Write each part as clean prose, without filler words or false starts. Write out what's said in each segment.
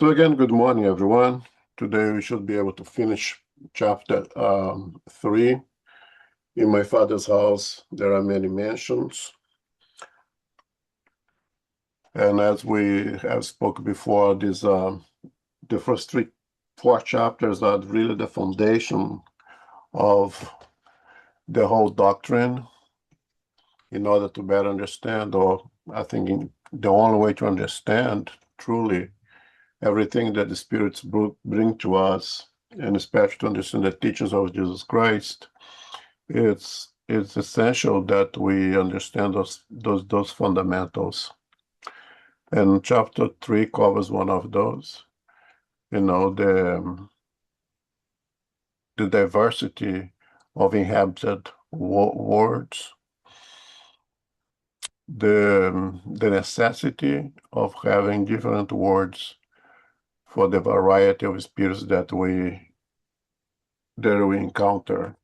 So again, good morning, everyone. Today we should be able to finish chapter 3. In my Father's house, there are many mansions. And as we have spoken before, the first 4 chapters are really the foundation of the whole doctrine in order to better understand, or I think the only way to understand truly everything that the spirits bring to us, and especially to understand the teachings of Jesus Christ, it's essential that we understand those fundamentals. And chapter 3 covers one of those. The diversity of inhabited worlds, the necessity of having different words for the variety of spirits that we encounter.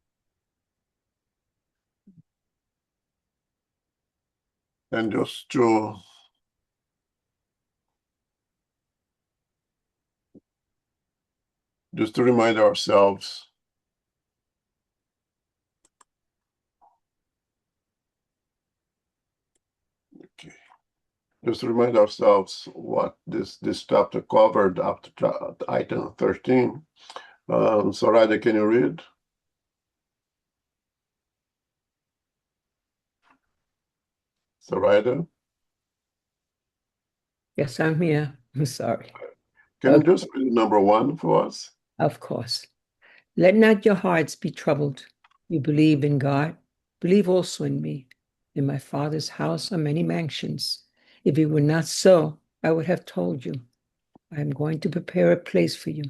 And just to remind ourselves, what this chapter covered after item 13. Soraya, can you read? Soraya? Yes, I'm here. I'm sorry. Can you just read number 1 for us? Of course. Let not your hearts be troubled. You believe in God. Believe also in me. In my Father's house are many mansions. If it were not so, I would have told you. I am going to prepare a place for you.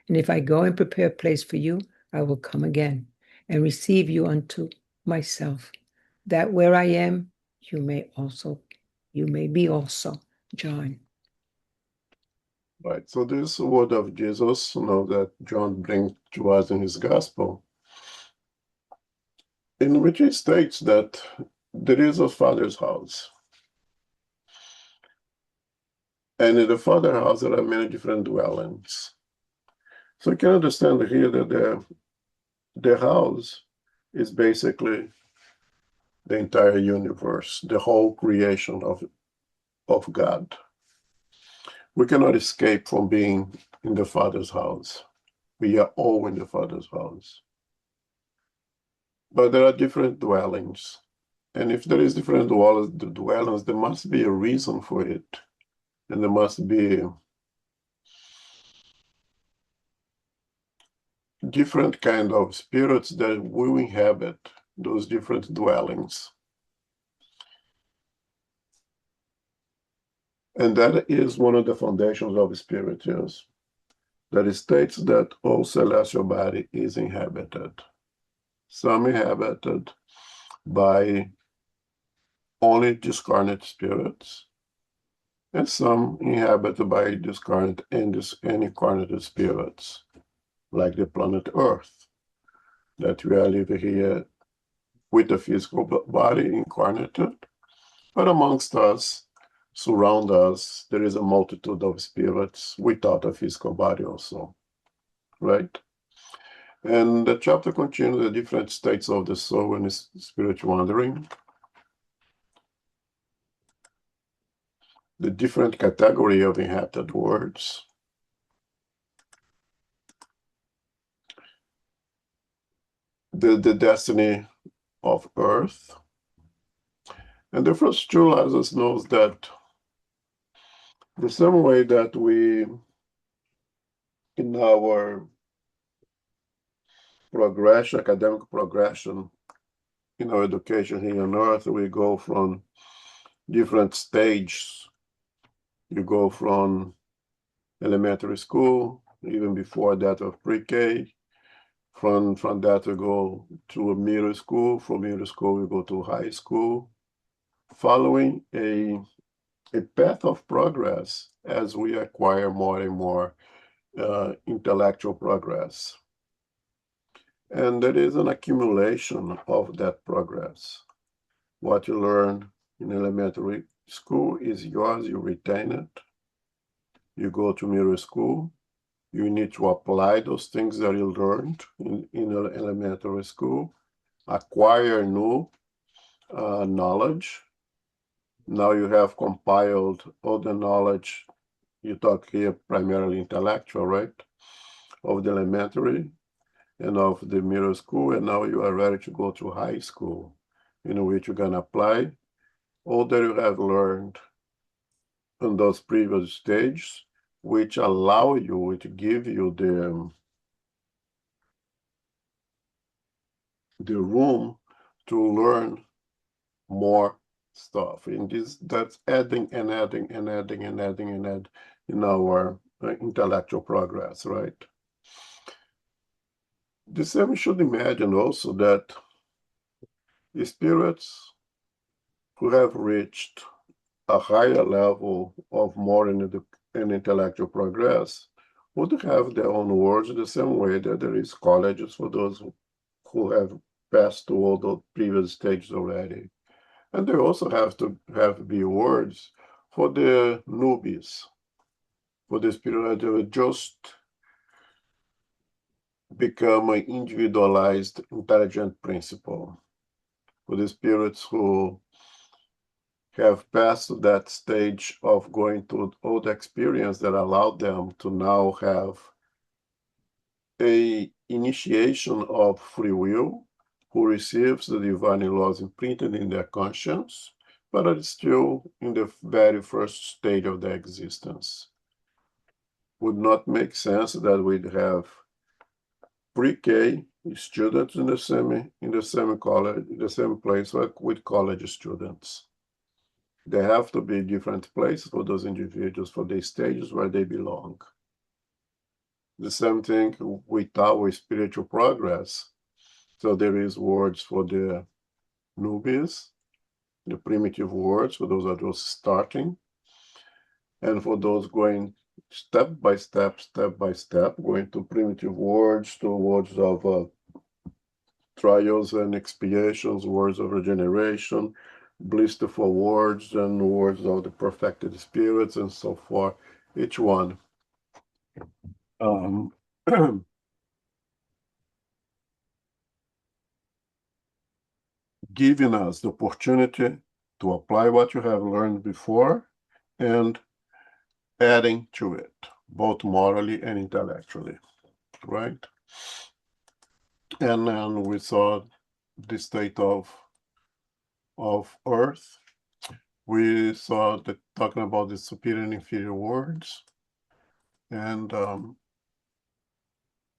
And if I go and prepare a place for you, I will come again and receive you unto myself, that where I am, you may be also. John. Right. So this word of Jesus, that John brings to us in his gospel, in which he states that there is a Father's house. And in the Father's house, there are many different dwellings. So you can understand here that the house is basically the entire universe, the whole creation of God. We cannot escape from being in the Father's house. We are all in the Father's house. But there are different dwellings. And if there is different dwellings, there must be a reason for it. And there must be different kind of spirits that will inhabit those different dwellings. And that is one of the foundations of Spiritism, that it states that all celestial body is inhabited. Some inhabited by only discarnate spirits, and some inhabited by discarnate and incarnate spirits, like the planet Earth, that we are living here with the physical body incarnated, but amongst us, surround us, there is a multitude of spirits without a physical body also, right? And the chapter continues the different states of the soul and spiritual wandering, the different category of inhabited worlds, the destiny of Earth. And the first two let us know that the same way that we, in our progression, academic progression, in our education here on Earth, we go from different stages. You go from elementary school, even before that of pre-K. From that we go to a middle school. From middle school we go to high school, following a path of progress as we acquire more and more intellectual progress. And there is an accumulation of that progress. What you learn in elementary school is yours, you retain it. You go to middle school, you need to apply those things that you learned in elementary school, acquire new knowledge. Now you have compiled all the knowledge. You talk here primarily intellectual, right? Of the elementary and of the middle school, and now you are ready to go to high school, in which you can apply all that you have learned in those previous stages, which allow you, which give you the room to learn more stuff. And that's adding and adding and adding and adding and add in our intellectual progress, right? The same should imagine also that the spirits who have reached a higher level of more in intellectual progress would have their own words the same way that there is colleges for those who have passed through all the previous stages already. And they also have to be words for the newbies, for the spirit that will just become an individualized, intelligent principle, for the spirits who have passed that stage of going through all the experience that allowed them to now have a initiation of free will, who receives the divine laws imprinted in their conscience, but are still in the very first stage of their existence. Would not make sense that we'd have pre-K students in the same college, in the same place with college students. There have to be different places for those individuals for the stages where they belong. The same thing with our spiritual progress. So there is words for the newbies, the primitive words for those that are starting, and for those going step by step, going to primitive words, to words of trials and expiations, words of regeneration, blissful words, and words of the perfected spirits, and so forth. Each one giving us the opportunity to apply what you have learned before and adding to it, both morally and intellectually, right? And then we saw the state of Earth. We saw that talking about the superior and inferior words. And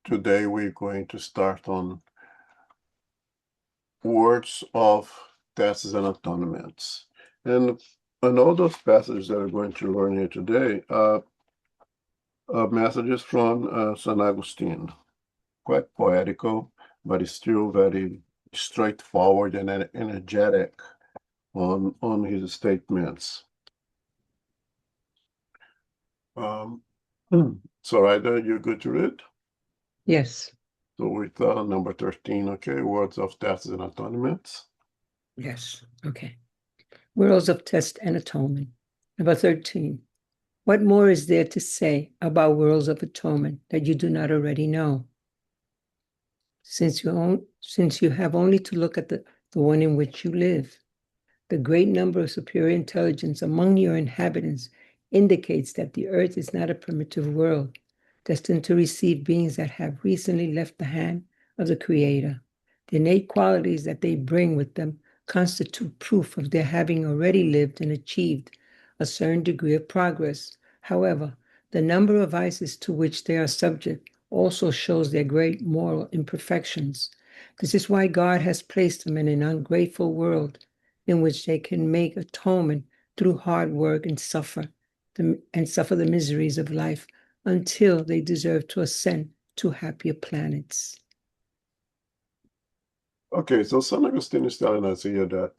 today we're going to start on words of tests and atonements. And all those passages that we're going to learn here today are messages from St. Augustine, quite poetical, but it's still very straightforward and energetic on his statements. So, Ida, you're good to read? Yes. So with number 13, okay, words of tests and atonements. Yes. Okay. Worlds of test and atonement. Number 13. What more is there to say about worlds of atonement that you do not already know? Since you have only to look at the one in which you live. The great number of superior intelligence among your inhabitants indicates that the earth is not a primitive world, destined to receive beings that have recently left the hand of the Creator. The innate qualities that they bring with them constitute proof of their having already lived and achieved a certain degree of progress. However, the number of vices to which they are subject also shows their great moral imperfections. This is why God has placed them in an ungrateful world in which they can make atonement through hard work and suffer the miseries of life until they deserve to ascend to happier planets. Okay, so St. Augustine is telling us here that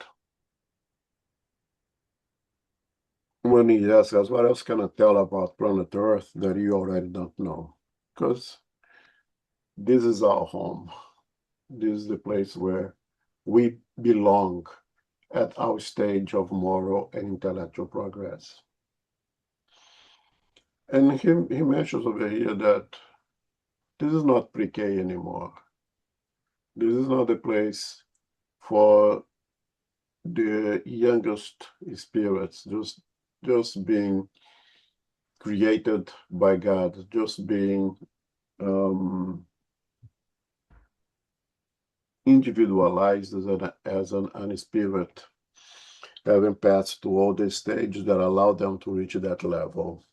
when he asks us, what else can I tell about planet Earth that you already don't know? Because this is our home. This is the place where we belong at our stage of moral and intellectual progress. And he mentions over here that this is not pre-K anymore. This is not the place for the youngest spirits, just being created by God, just being individualized as an spirit, having passed to all the stages that allow them to reach that level.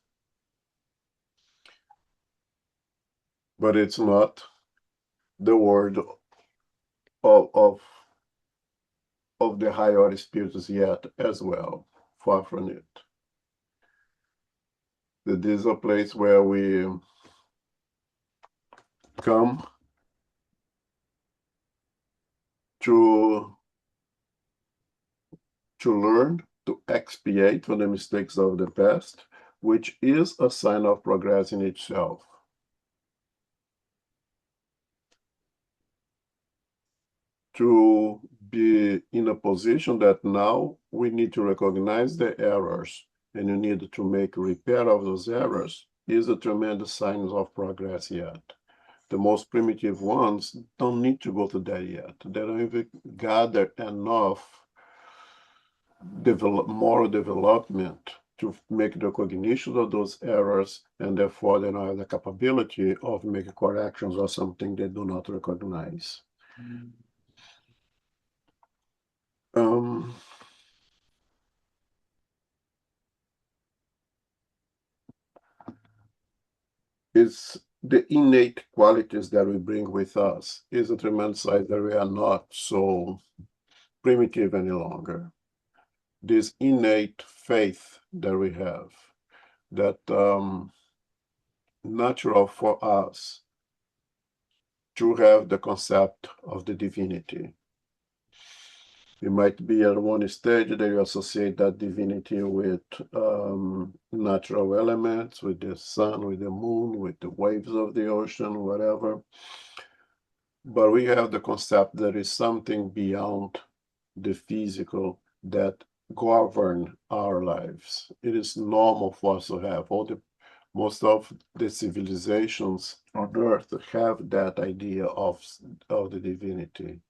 But it's not the word of the higher spirits yet as well, far from it. That this is a place where we come to learn, to expiate for the mistakes of the past, which is a sign of progress in itself. To be in a position that now we need to recognize the errors and you need to make repair of those errors is a tremendous sign of progress yet. The most primitive ones don't need to go to that yet. They don't even gather enough moral development to make the recognition of those errors, and therefore they don't have the capability of making corrections or something they do not recognize. It's the innate qualities that we bring with us is a tremendous sign that we are not so primitive any longer. This innate faith that we have, that natural for us to have the concept of the divinity. It might be at one stage that you associate that divinity with natural elements, with the sun, with the moon, with the waves of the ocean, whatever. But we have the concept that is something beyond the physical that govern our lives. It is normal for us to have most of the civilizations on earth have that idea of the divinity.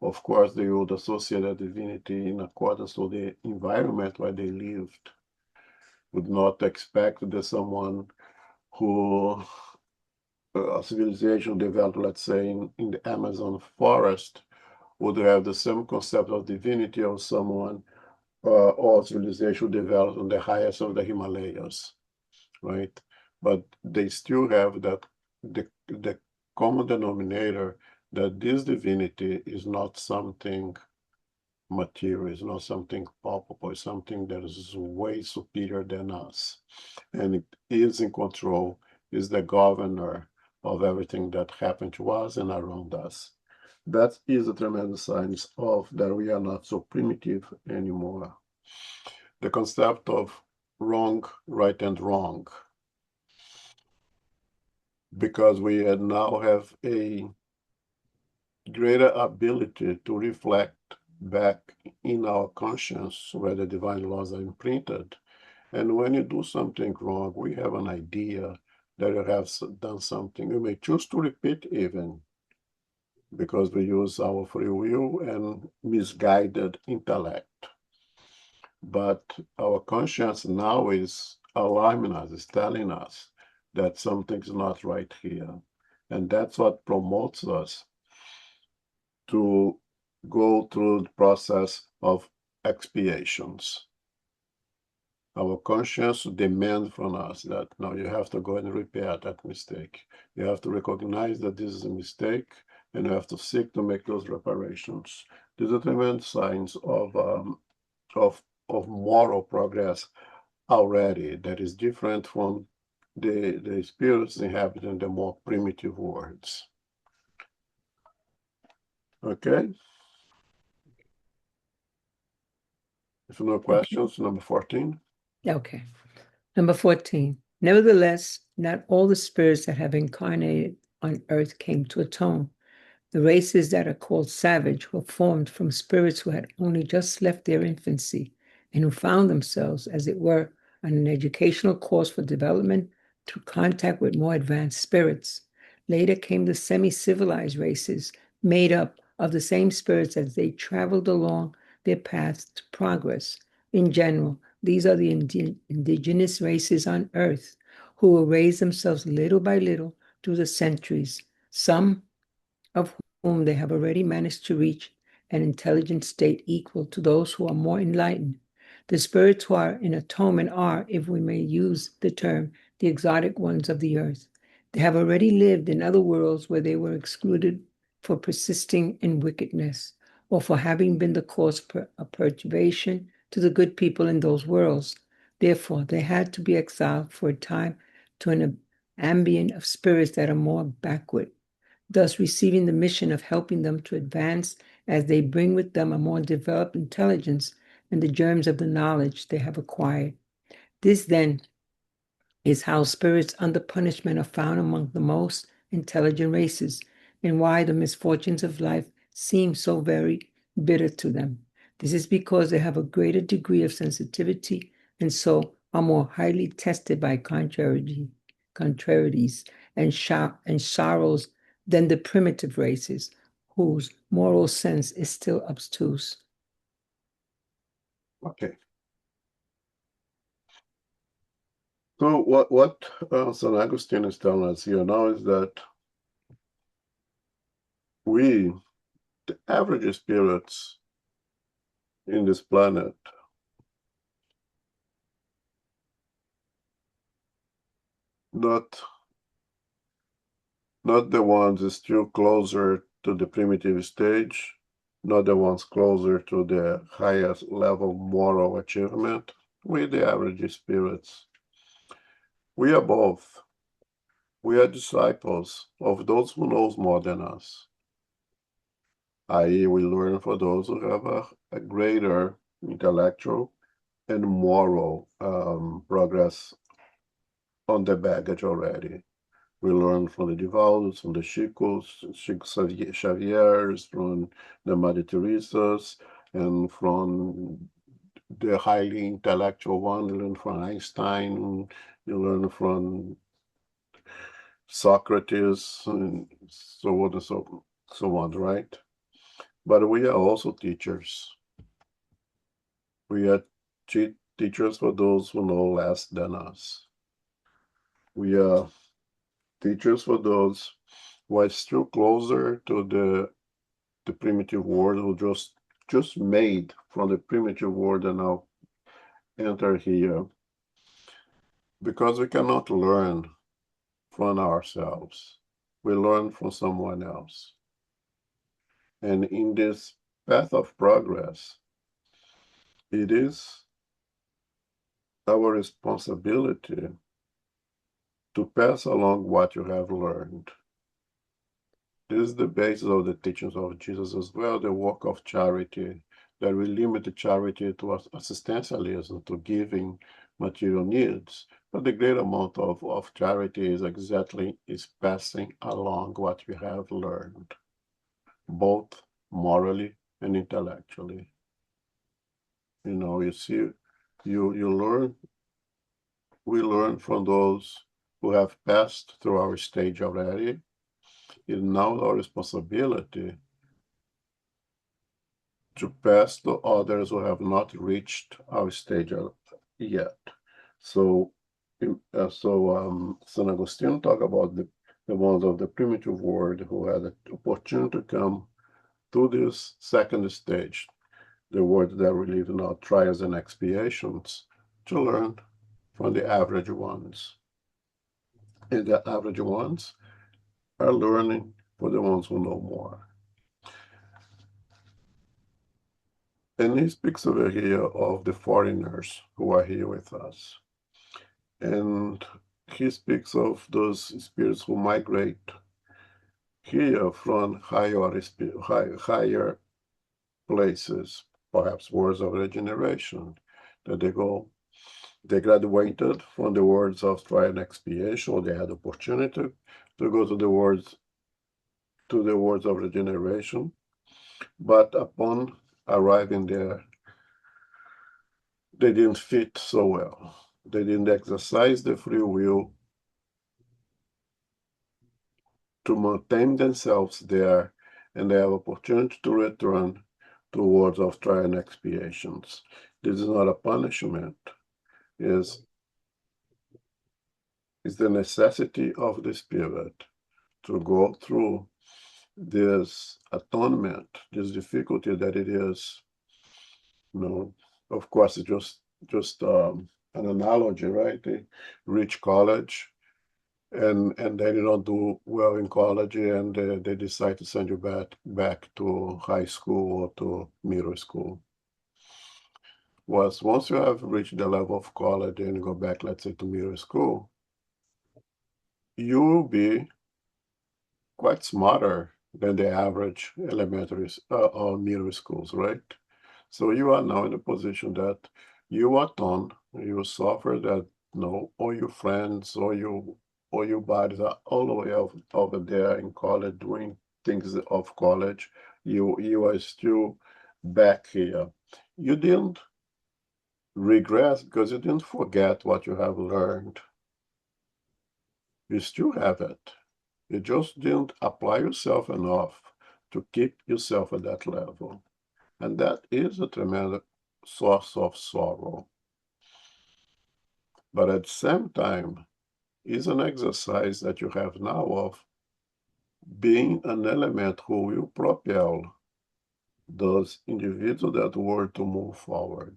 Of course, they would associate a divinity in accordance with the environment where they lived. Would not expect that someone who a civilization developed, let's say, in the Amazon forest, would have the same concept of divinity of someone or civilization developed on the highest of the Himalayas, right? But they still have that the common denominator that this divinity is not something material, is not something palpable, it's something that is way superior than us. And it is in control, is the governor of everything that happened to us and around us. That is a tremendous sign of that we are not so primitive anymore. The concept of wrong, right, and wrong, because we now have a greater ability to reflect back in our conscience where the divine laws are imprinted. And when you do something wrong, we have an idea that you have done something. You may choose to repeat even because we use our free will and misguided intellect. But our conscience now is alarming us, is telling us that something's not right here. And that's what promotes us to go through the process of expiations. Our conscience demands from us that now you have to go and repair that mistake. You have to recognize that this is a mistake, and you have to seek to make those reparations. These are tremendous signs of moral progress already that is different from the spirits inhabiting the more primitive worlds. Okay? If no questions, number 14. Okay. Number 14. Nevertheless, not all the spirits that have incarnated on earth came to atone. The races that are called savage were formed from spirits who had only just left their infancy and who found themselves, as it were, on an educational course for development through contact with more advanced spirits. Later came the semi-civilized races, made up of the same spirits as they traveled along their paths to progress. In general, these are the indigenous races on Earth who will raise themselves little by little through the centuries, some of whom they have already managed to reach an intelligent state equal to those who are more enlightened. The spirits who are in atonement are, if we may use the term, the exotic ones of the earth. They have already lived in other worlds where they were excluded for persisting in wickedness or for having been the cause of perturbation to the good people in those worlds. Therefore, they had to be exiled for a time to an ambient of spirits that are more backward, thus receiving the mission of helping them to advance as they bring with them a more developed intelligence and the germs of the knowledge they have acquired. This, then, is how spirits under punishment are found among the most intelligent races, and why the misfortunes of life seem so very bitter to them. This is because they have a greater degree of sensitivity and so are more highly tested by contrarieties and sorrows than the primitive races, whose moral sense is still obtuse. Okay. So what St. Augustine is telling us here now is that we, the average spirits in this planet, not the ones still closer to the primitive stage, not the ones closer to the highest level moral achievement. We, the average spirits, we are both. We are disciples of those who knows more than us. I.e., we learn from those who have a greater intellectual and moral progress on the baggage already. We learn from the Divaldos, from the Chicos, Chico Xaviers, from the Mother Teresas, and from the highly intellectual one. You learn from Einstein, you learn from Socrates, and so on and so on, right? But we are also teachers. We are teachers for those who know less than us. We are teachers for those who are still closer to the primitive world, who just made from the primitive world and now enter here. Because we cannot learn from ourselves. We learn from someone else. And in this path of progress, it is our responsibility to pass along what you have learned. This is the basis of the teachings of Jesus as well, the work of charity, that we limit the charity to assistantialism, to giving material needs. But the great amount of charity is passing along what we have learned, both morally and intellectually. You know, you see, we learn from those who have passed through our stage already. It's now our responsibility to pass to others who have not reached our stage yet. So, St. Augustine talk about the ones of the primitive world who had the opportunity to come to this second stage, the world that we live in our trials and expiations, to learn from the average ones. And the average ones are learning for the ones who know more. And he speaks over here of the foreigners who are here with us. And he speaks of those spirits who migrate here from higher places, perhaps worlds of regeneration, that they graduated from the worlds of trial and expiation, or they had opportunity to go to the worlds of regeneration, but upon arriving there, they didn't fit so well. They didn't exercise the free will to maintain themselves there, and they have opportunity to return to worlds of trial and expiations. This is not a punishment, is the necessity of the spirit to go through this atonement, this difficulty that it is. Of course, it's just an analogy, right? They reach college, and they don't do well in college, and they decide to send you back to high school or to middle school. Once you have reached the level of college and you go back, let's say, to middle school, you will be quite smarter than the average elementary or middle schools, right? So you are now in a position that you atone, you suffer that all your friends or your bodies are all the way over there in college doing things of college. You are still back here. You didn't regress because you didn't forget what you have learned. You still have it. You just didn't apply yourself enough to keep yourself at that level. And that is a tremendous source of sorrow. But at the same time, is an exercise that you have now of being an element who will propel those individuals that were to move forward.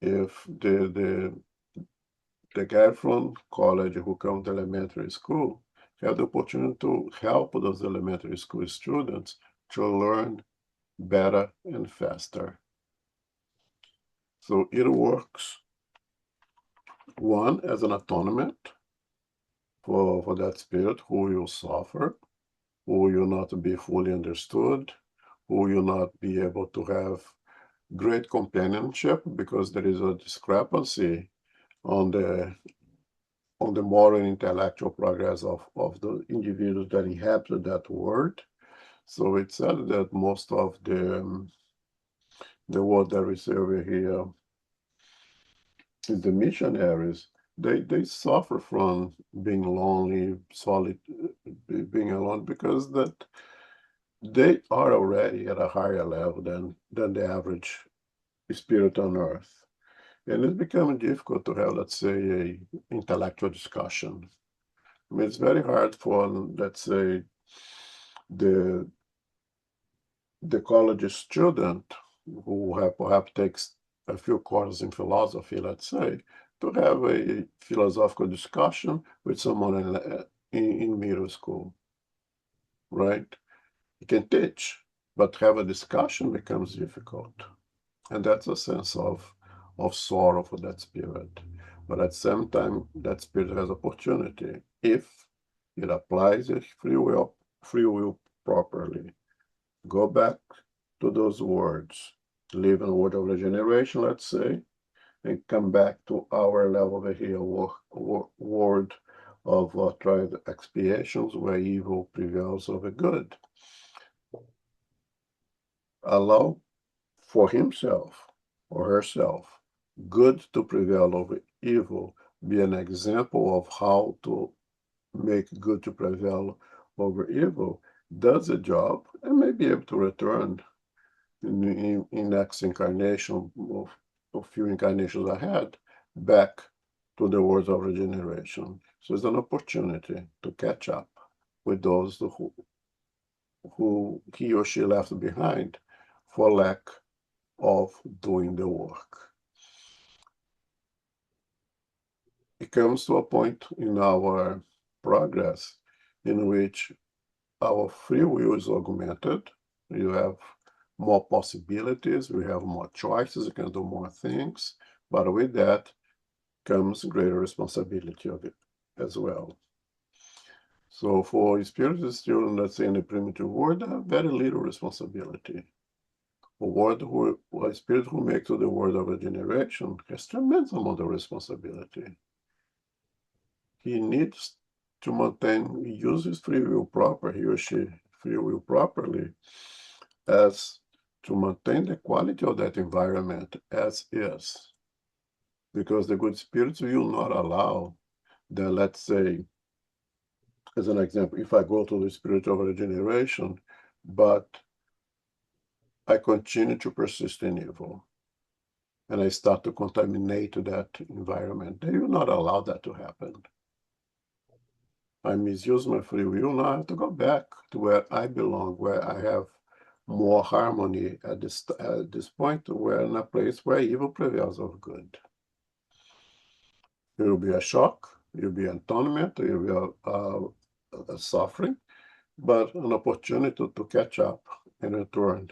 If the guy from college who comes to elementary school have the opportunity to help those elementary school students to learn better and faster. So it works, one, as an atonement for that spirit who will suffer, who will not be fully understood, who will not be able to have great companionship because there is a discrepancy on the moral and intellectual progress of the individuals that inhabit that world. So it's said that most of the world that we see over here is the missionaries. They suffer from being lonely, being alone, because that they are already at a higher level than the average spirit on earth. And it's becoming difficult to have, let's say, a intellectual discussion. I mean, it's very hard for, let's say, the college student who perhaps takes a few courses in philosophy, let's say, to have a philosophical discussion with someone in middle school, right? You can teach, but have a discussion becomes difficult. And that's a sense of sorrow for that spirit. But at the same time, that spirit has opportunity if it applies its free will properly. Go back to those words, live in a world of regeneration, let's say, and come back to our level over here, world of tried expiations where evil prevails over good. Allow for himself or herself good to prevail over evil, be an example of how to make good to prevail over evil, does the job, and may be able to return in next incarnation, of a few incarnations ahead, back to the worlds of regeneration. So it's an opportunity to catch up with those who he or she left behind for lack of doing the work. It comes to a point in our progress in which our free will is augmented. You have more possibilities, we have more choices, you can do more things, but with that comes greater responsibility of it as well. So for spiritual students, let's say in the primitive world, they have very little responsibility. A spirit who makes to the world of regeneration has tremendous amount of responsibility. He needs to use his free will he or she free will properly, as to maintain the quality of that environment as is. Because the good spirits will not allow that, let's say, as an example, if I go to the spiritual regeneration, but I continue to persist in evil, and I start to contaminate that environment, they will not allow that to happen. I misuse my free will. Now I have to go back to where I belong, where I have more harmony at this point, where in a place where evil prevails of good. It will be a shock, it will be an atonement, it will be a suffering, but an opportunity to catch up and return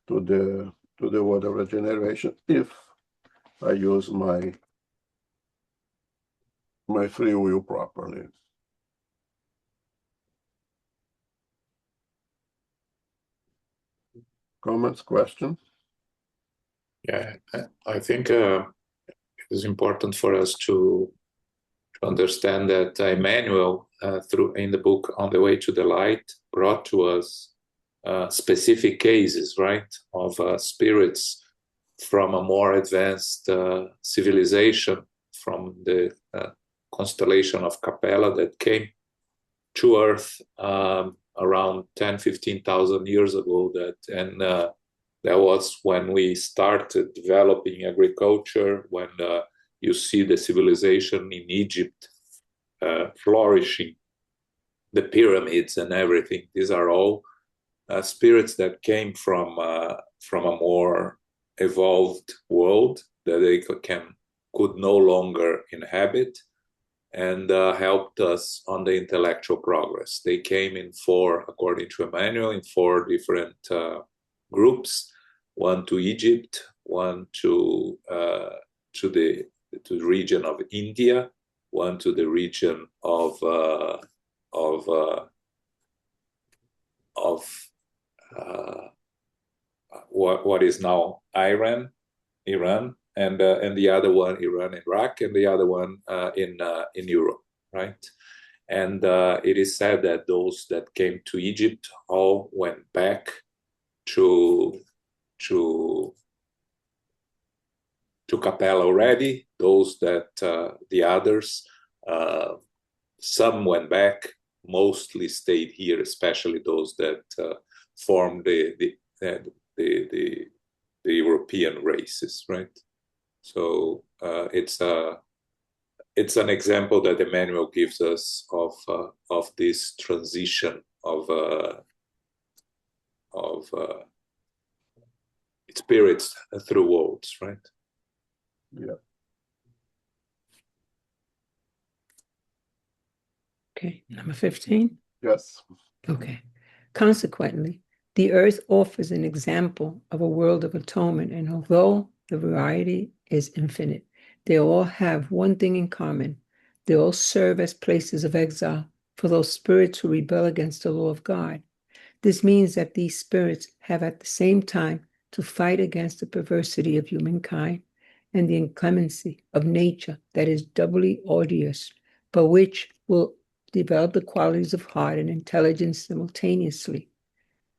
to the world of regeneration if I use my free will properly. Comments, questions? Yeah, I think it is important for us to understand that Emmanuel, in the book On the Way to the Light, brought to us specific cases, right, of spirits from a more advanced civilization, from the constellation of Capella, that came to Earth around 10, 15,000 years ago. That was when we started developing agriculture, when you see the civilization in Egypt flourishing, the pyramids and everything. These are all spirits that came from a more evolved world that they could no longer inhabit, and helped us on the intellectual progress. They came in four, according to Emmanuel, in four different groups: one to Egypt, one to the region of India, one to the region of what is now Iran, and the other one Iran, Iraq, and the other one in Europe, right? And it is said that those that came to Egypt all went back to Capella already. Those that the others, some went back, mostly stayed here, especially those that formed the European races, right? So it's an example that Emmanuel gives us of this transition of spirits through worlds, right? Yeah. Okay, number 15. Yes. Okay. Consequently, the earth offers an example of a world of atonement, and although the variety is infinite, they all have one thing in common. They all serve as places of exile for those spirits who rebel against the law of God. This means that these spirits have at the same time to fight against the perversity of humankind and the inclemency of nature that is doubly odious, but which will develop the qualities of heart and intelligence simultaneously.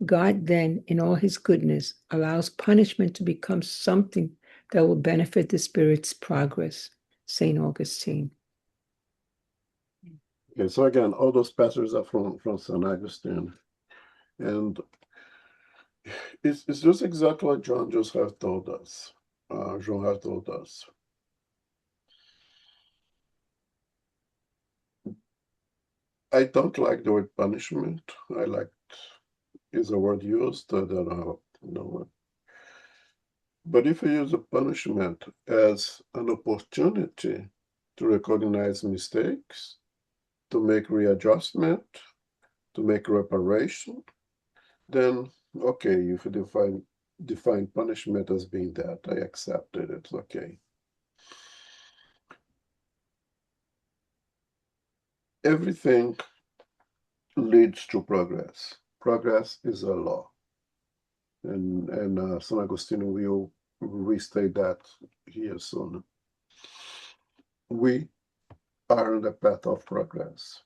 God then, in all his goodness, allows punishment to become something that will benefit the spirit's progress. St. Augustine. Okay, so again, all those passages are from St. Augustine. And it's just exactly what John just have told us. John has told us. I don't like the word punishment. I like is a word used that no. But if you use a punishment as an opportunity to recognize mistakes, to make readjustment, to make reparation, then okay, if you define punishment as being that, I accept it. It's okay. Everything leads to progress. Progress is a law. And St. Augustine will restate that here soon. We are on the path of progress.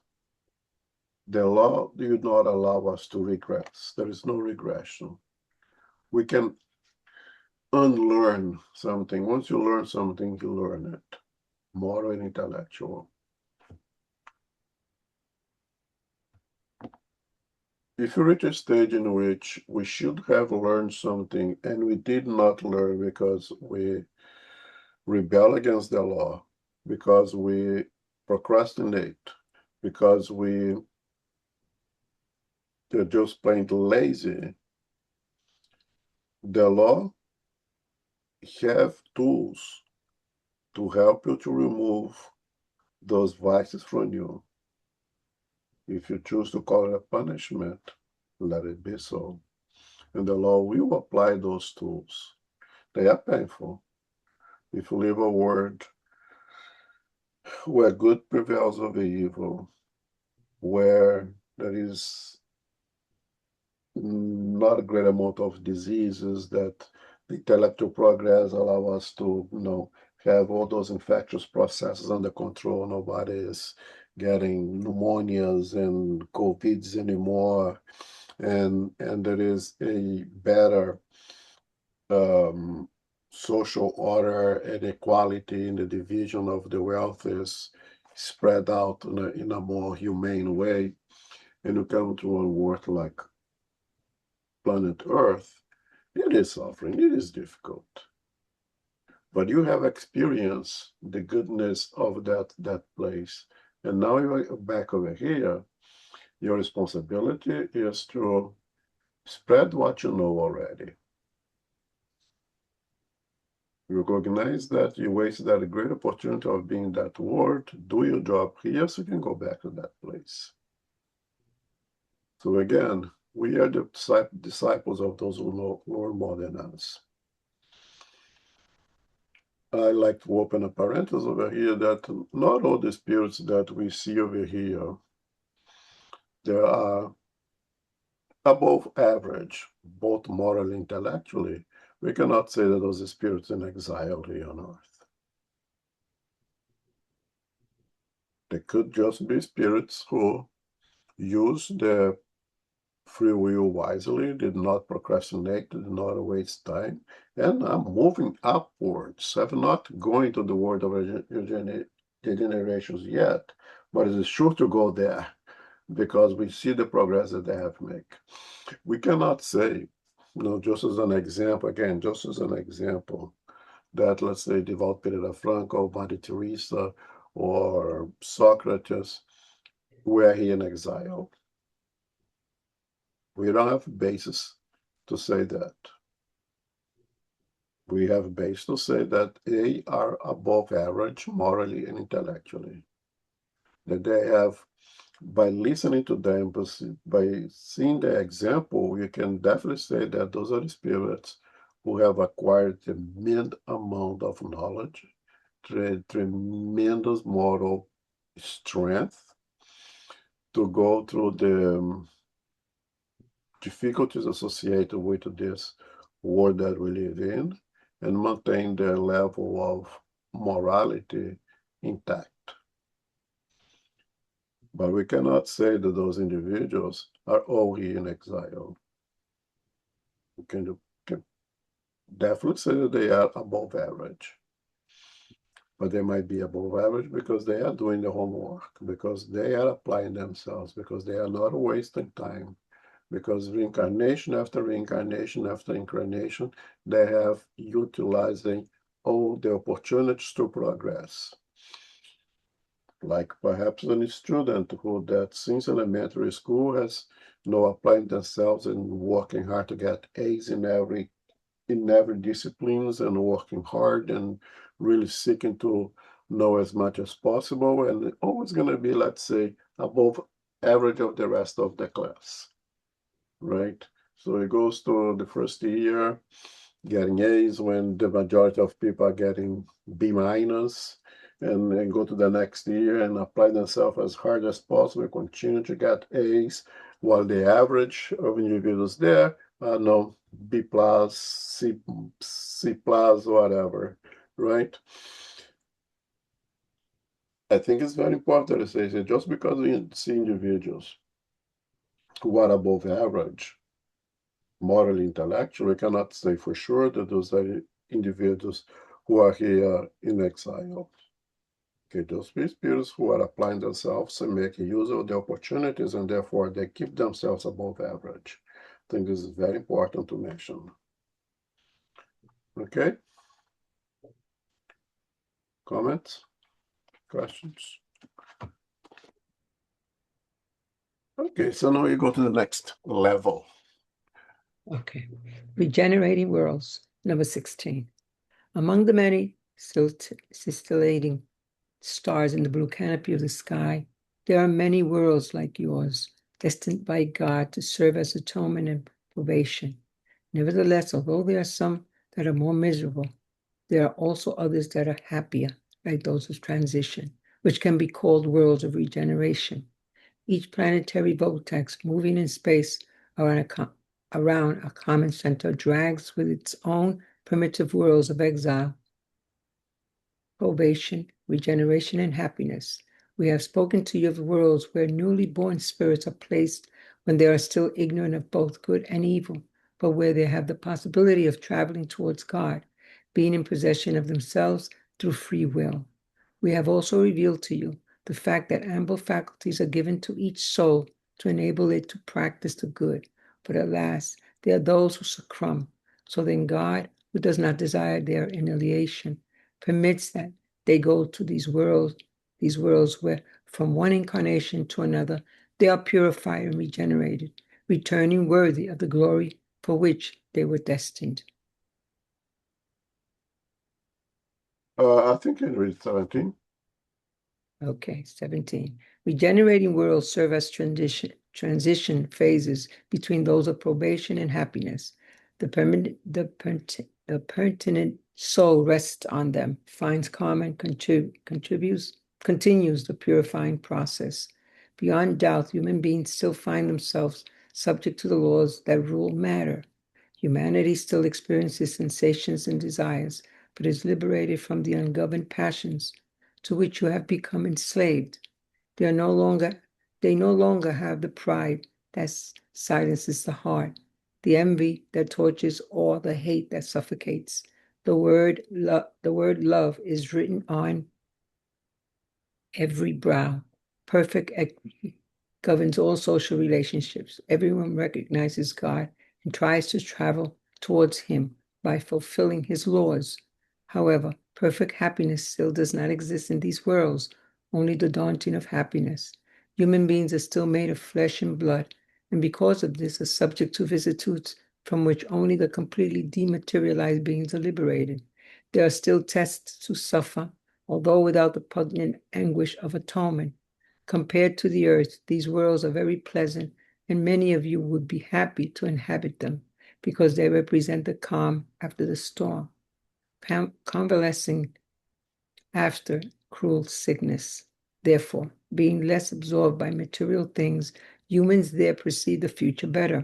The law did not allow us to regress. There is no regression. We can unlearn something. Once you learn something, you learn it. Moral and intellectual. if you reach a stage in which we should have learned something and we did not learn because we rebel against the law, because we procrastinate, because we're just plain lazy, the law have tools to help you to remove those vices from you. If you choose to call it a punishment, let it be so. And the law will apply those tools. They are painful. If you live a world where good prevails over evil, where there is not a great amount of diseases, that the intellectual progress allow us to, have all those infectious processes under control. Nobody is getting pneumonias and COVIDs anymore, and there is a better social order and equality in the division of the wealth is spread out in a more humane way, and you come to a world like planet Earth, it is suffering, it is difficult. But you have experienced the goodness of that place. And now you're back over here. Your responsibility is to spread what you know already. Recognize that you wasted that great opportunity of being in that world. Do your job here so you can go back to that place. So again, we are the disciples of those who know more than us. I like to open a parenthesis over here that not all the spirits that we see over here, they are above average, both morally and intellectually. We cannot say that those spirits in exile here on earth. They could just be spirits who use their free will wisely, did not procrastinate, did not waste time, and are moving upwards. Have not going to the world of degenerations yet, but it is sure to go there because we see the progress that they have made. We cannot say, just as an example, that let's say devout Pereira Franco, Mother Teresa, or Socrates were here in exile. We don't have a basis to say that. We have a basis to say that they are above average morally and intellectually. That they have, by listening to them, by seeing their example, you can definitely say that those are the spirits who have acquired a tremendous amount of knowledge, tremendous moral strength to go through the difficulties associated with this world that we live in and maintain their level of morality intact. But we cannot say that those individuals are all here in exile. We can definitely say that they are above average. But they might be above average because they are doing the homework, because they are applying themselves, because they are not wasting time, because reincarnation after reincarnation after incarnation, they have utilizing all the opportunities to progress. Like perhaps a student who that since elementary school has applying themselves and working hard to get A's in every disciplines and working hard and really seeking to know as much as possible, and always going to be, let's say, above average of the rest of the class, right? So it goes to the first year getting A's when the majority of people are getting B minus, and go to the next year and apply themselves as hard as possible, continue to get A's, while the average of individuals there are no B plus, C plus, whatever, right? I think it's very important to say that just because we see individuals who are above average, morally, intellectually, we cannot say for sure that those are individuals who are here in exile. Okay, those free spirits who are applying themselves and making use of the opportunities, and therefore they keep themselves above average. I think this is very important to mention. Okay? Comments? Questions? Okay, so now you go to the next level. Okay. Regenerating worlds, number 16. Among the many scintillating stars in the blue canopy of the sky, there are many worlds like yours, destined by God to serve as atonement and probation. Nevertheless, although there are some that are more miserable, there are also others that are happier, like those of transition, which can be called worlds of regeneration. Each planetary vortex moving in space around a common center drags with its own primitive worlds of exile, probation, regeneration, and happiness. We have spoken to you of worlds where newly born spirits are placed when they are still ignorant of both good and evil, but where they have the possibility of traveling towards God, being in possession of themselves through free will. We have also revealed to you the fact that ample faculties are given to each soul to enable it to practice the good. But alas, there are those who succumb. So then God, who does not desire their annihilation, permits that they go to these worlds where from one incarnation to another, they are purified and regenerated, returning worthy of the glory for which they were destined. I think you read 17. Okay, 17. Regenerating worlds serve as transition phases between those of probation and happiness. The pertinent soul rests on them, finds calm, and continues the purifying process. Beyond doubt, human beings still find themselves subject to the laws that rule matter. Humanity still experiences sensations and desires, but is liberated from the ungoverned passions to which you have become enslaved. They no longer have the pride that silences the heart, the envy that tortures, or the hate that suffocates. The word love is written on every brow. Perfect equity governs all social relationships. Everyone recognizes God and tries to travel towards Him by fulfilling His laws. However, perfect happiness still does not exist in these worlds, only the daunting of happiness. Human beings are still made of flesh and blood, and because of this are subject to vicissitudes from which only the completely dematerialized beings are liberated. There are still tests to suffer, although without the poignant anguish of atonement. Compared to the earth, these worlds are very pleasant, and many of you would be happy to inhabit them because they represent the calm after the storm, convalescing after cruel sickness. Therefore, being less absorbed by material things, humans there perceive the future better.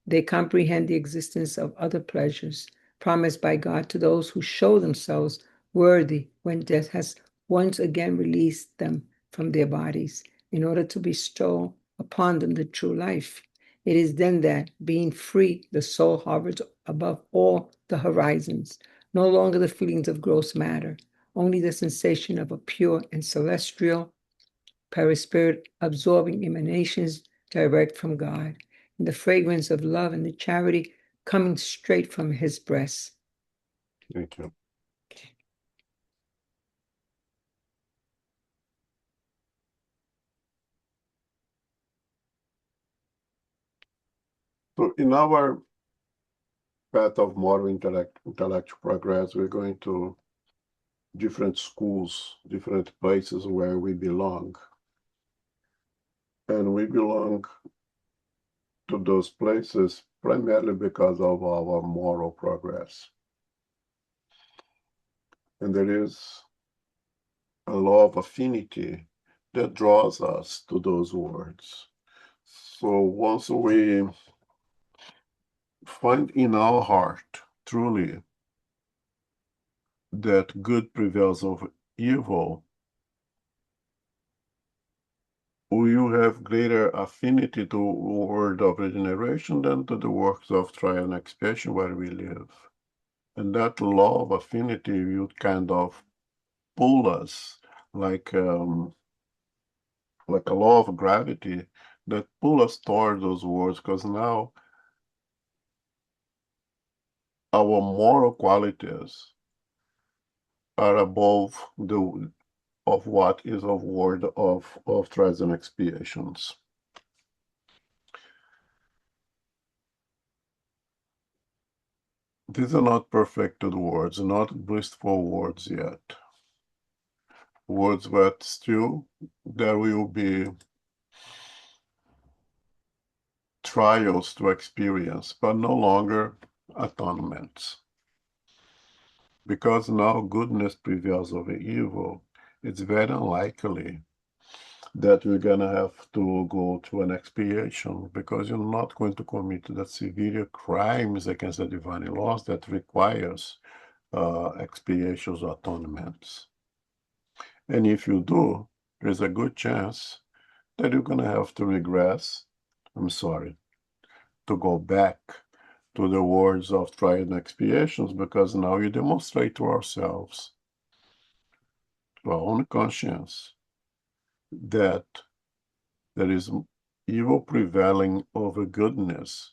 They comprehend the existence of other pleasures promised by God to those who show themselves worthy when death has once again released them from their bodies in order to bestow upon them the true life. It is then that, being free, the soul hovers above all the horizons, no longer the feelings of gross matter, only the sensation of a pure and celestial perispirit absorbing emanations direct from God, and the fragrance of love and the charity coming straight from His breast. Thank you. So in our path of moral intellectual progress, we're going to different schools, different places where we belong. And we belong to those places primarily because of our moral progress. And there is a law of affinity that draws us to those words. So once we find in our heart truly that good prevails over evil, we will have greater affinity to the word of regeneration than to the works of trial and expiation where we live. And that law of affinity will kind of pull us like a law of gravity that pull us toward those words, because now our moral qualities are above the of what is of word of trials and expiations. These are not perfected words, not blissful words yet. Words that still there will be trials to experience, but no longer atonements. Because now goodness prevails over evil, it's very unlikely that we're going to have to go to an expiation, because you're not going to commit the severe crimes against the divine laws that requires expiations or atonements. And if you do, there's a good chance that you're going to have to regress, to go back to the words of trial and expiations, because now you demonstrate to ourselves, to our own conscience, that there is evil prevailing over goodness.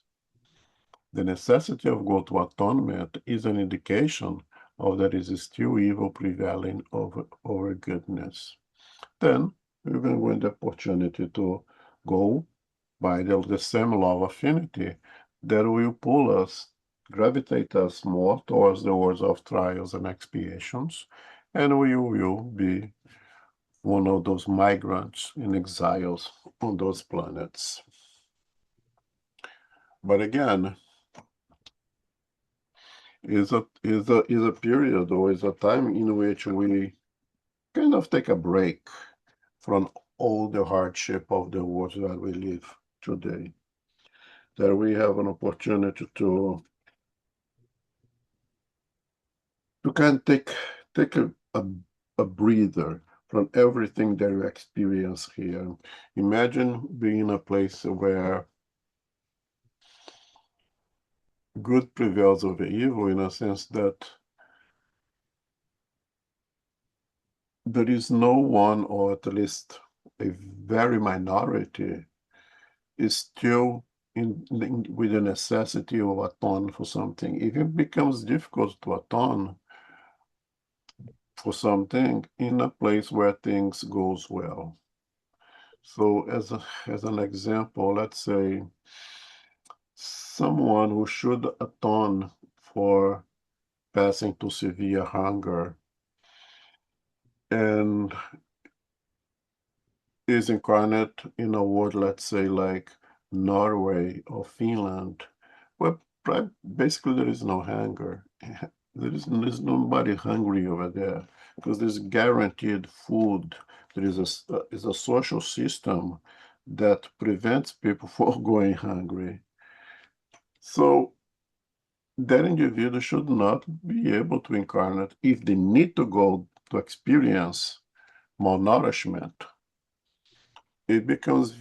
The necessity of go to atonement is an indication of there is still evil prevailing over goodness. Then we're going to have the opportunity to go by the same law of affinity that will pull us, gravitate us more towards the words of trials and expiations, and we will be one of those migrants and exiles on those planets. But again, is a period, or is a time in which we kind of take a break from all the hardship of the world that we live today. That we have an opportunity to kind of take a breather from everything that you experience here. Imagine being in a place where good prevails over evil, in a sense that there is no one, or at least a very minority, is still with the necessity of atone for something. If it becomes difficult to atone for something in a place where things goes well. So as an example, let's say someone who should atone for passing to severe hunger and is incarnate in a world, let's say, like Norway or Finland, where basically there is no hunger. There's nobody hungry over there, because there's guaranteed food. There is a social system that prevents people from going hungry. So that individual should not be able to incarnate if they need to go to experience malnourishment. It becomes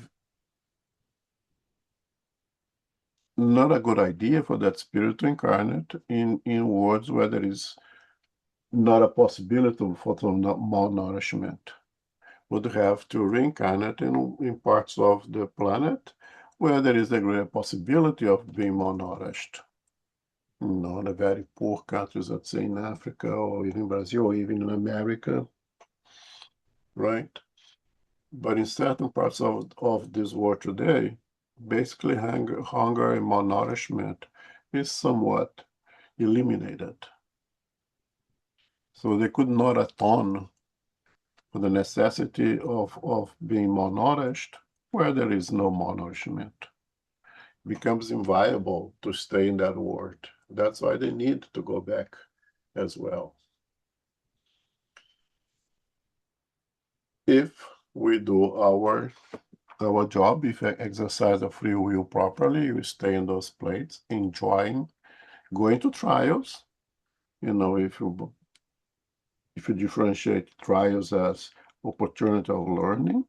not a good idea for that spirit to incarnate in worlds where there is not a possibility for malnourishment. Would have to reincarnate in parts of the planet where there is a great possibility of being malnourished. The very poor countries, let's say in Africa or even Brazil or even in America, right? But in certain parts of this world today, basically hunger and malnourishment is somewhat eliminated. So they could not atone for the necessity of being malnourished where there is no malnourishment. It becomes inviable to stay in that world. That's why they need to go back as well. If we do our job, if we exercise the free will properly, we stay in those places, enjoying going to trials. If you differentiate trials as opportunity of learning,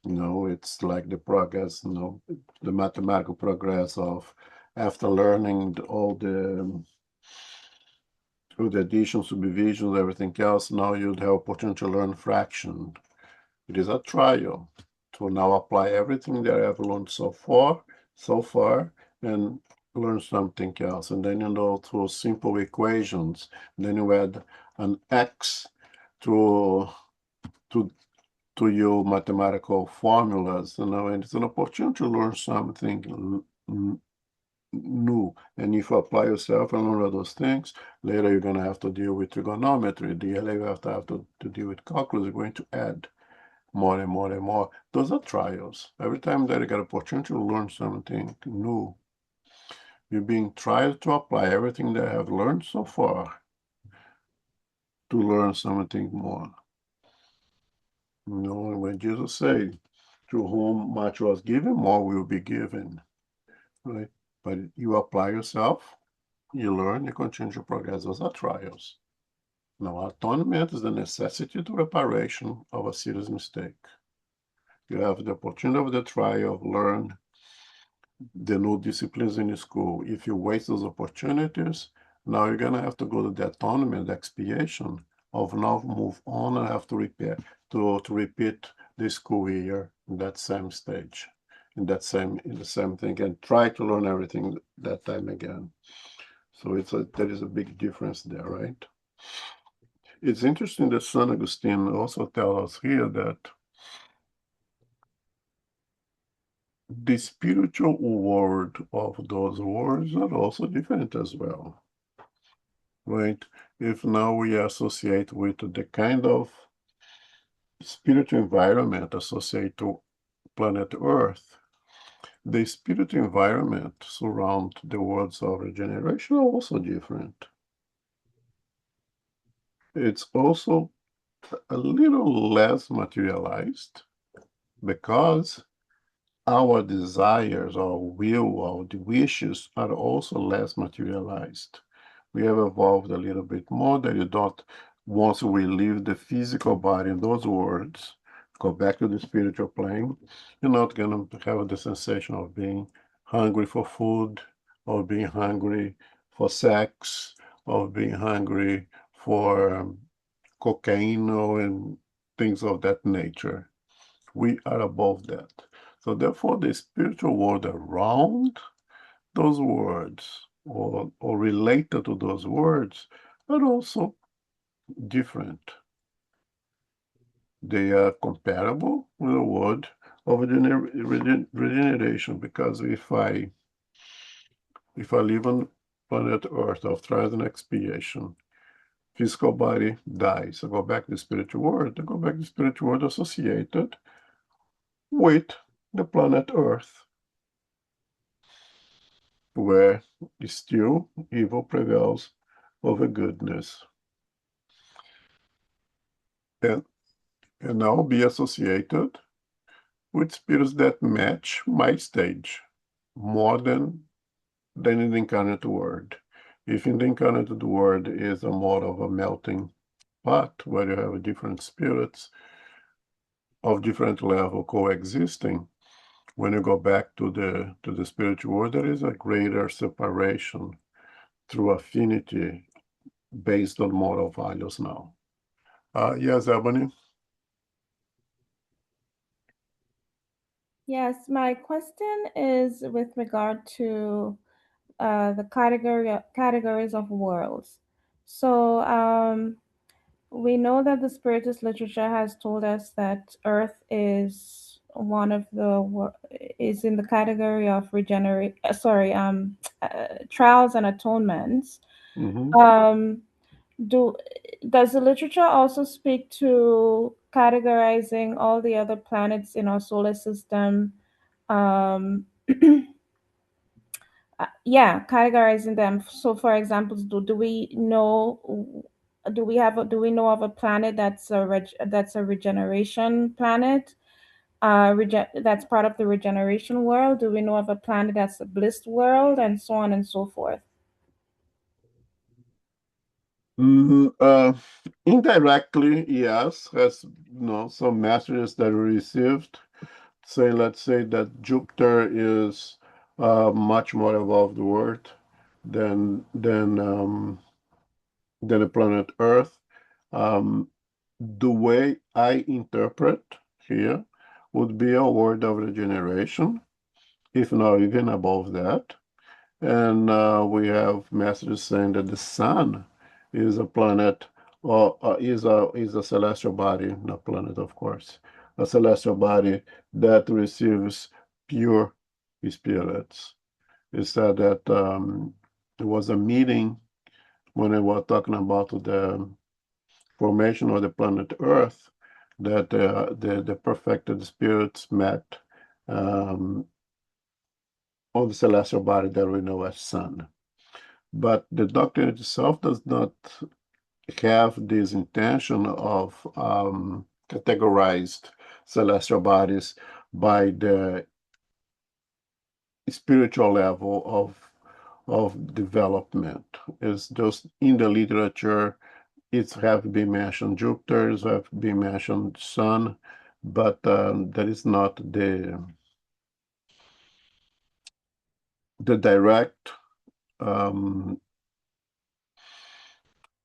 it's like the progress, the mathematical progress of after learning all the with addition, subdivisions, everything else, now you'd have opportunity to learn fraction. It is a trial to now apply everything that I've learned so far, and learn something else. And then through simple equations, then you add an x to your mathematical formulas, and it's an opportunity to learn something new. And if you apply yourself and learn all those things, later you're going to have to deal with trigonometry. Later you have to deal with calculus. You're going to add more and more and more. Those are trials. Every time that you get an opportunity to learn something new, you're being tried to apply everything that I have learned so far to learn something more. When Jesus said, to whom much was given, more will be given. Right? But you apply yourself, you learn, you continue to progress. Those are trials. Now, atonement is the necessity to reparation of a serious mistake. You have the opportunity of the trial, learn the new disciplines in school. If you waste those opportunities, now you're going to have to go to the atonement, the expiation of now move on and have to repair, to repeat the school year in that same stage, in the same thing, and try to learn everything that time again. So there is a big difference there, right? It's interesting that St. Augustine also tells us here that the spiritual world of those words are also different as well, right? If now we associate with the kind of spiritual environment associated to planet Earth, the spiritual environment surround the worlds of regeneration are also different. It's also a little less materialized because our desires, our will, our wishes are also less materialized. We have evolved a little bit more that you don't, once we leave the physical body in those words, go back to the spiritual plane, you're not going to have the sensation of being hungry for food, or being hungry for sex, or being hungry for cocaine and things of that nature. We are above that. So therefore, the spiritual world around those words or related to those words are also different. They are comparable with the word of regeneration, because if I live on planet Earth of trials and expiation, physical body dies. I go back to the spiritual world. I go back to the spiritual world associated with the planet Earth, where still evil prevails over goodness. And now be associated with spirits that match my stage more than in the incarnate world. If in the incarnate world is a more of a melting pot where you have different spirits of different level coexisting, when you go back to the spiritual world, there is a greater separation through affinity based on moral values now. Yes, Ebony? Yes, my question is with regard to the categories of worlds. So we know that the Spiritist literature has told us that Earth is one of is in the category of trials and atonements. Mm-hmm. Does the literature also speak to categorizing all the other planets in our solar system? Um, yeah, categorizing them. So, for example, do we know? Do we know of a planet that's that's a regeneration planet? That's part of the regeneration world. Do we know of a planet that's a blissed world, and so on and so forth? Indirectly, yes, as some messages that we received say, let's say that Jupiter is much more evolved world than than the planet Earth. The way I interpret here would be a word of regeneration, if not even above that. And we have messages saying that the sun is a planet, or is a celestial body, not planet, of course, a celestial body that receives pure spirits. It said that there was a meeting when they were talking about the formation of the planet Earth, that the perfected spirits met um, on the celestial body that we know as sun. But the doctrine itself does not have this intention of categorized celestial bodies by the spiritual level of development. It's just in the literature, it's have been mentioned Jupiter's, have been mentioned Sun, but that is not the direct um,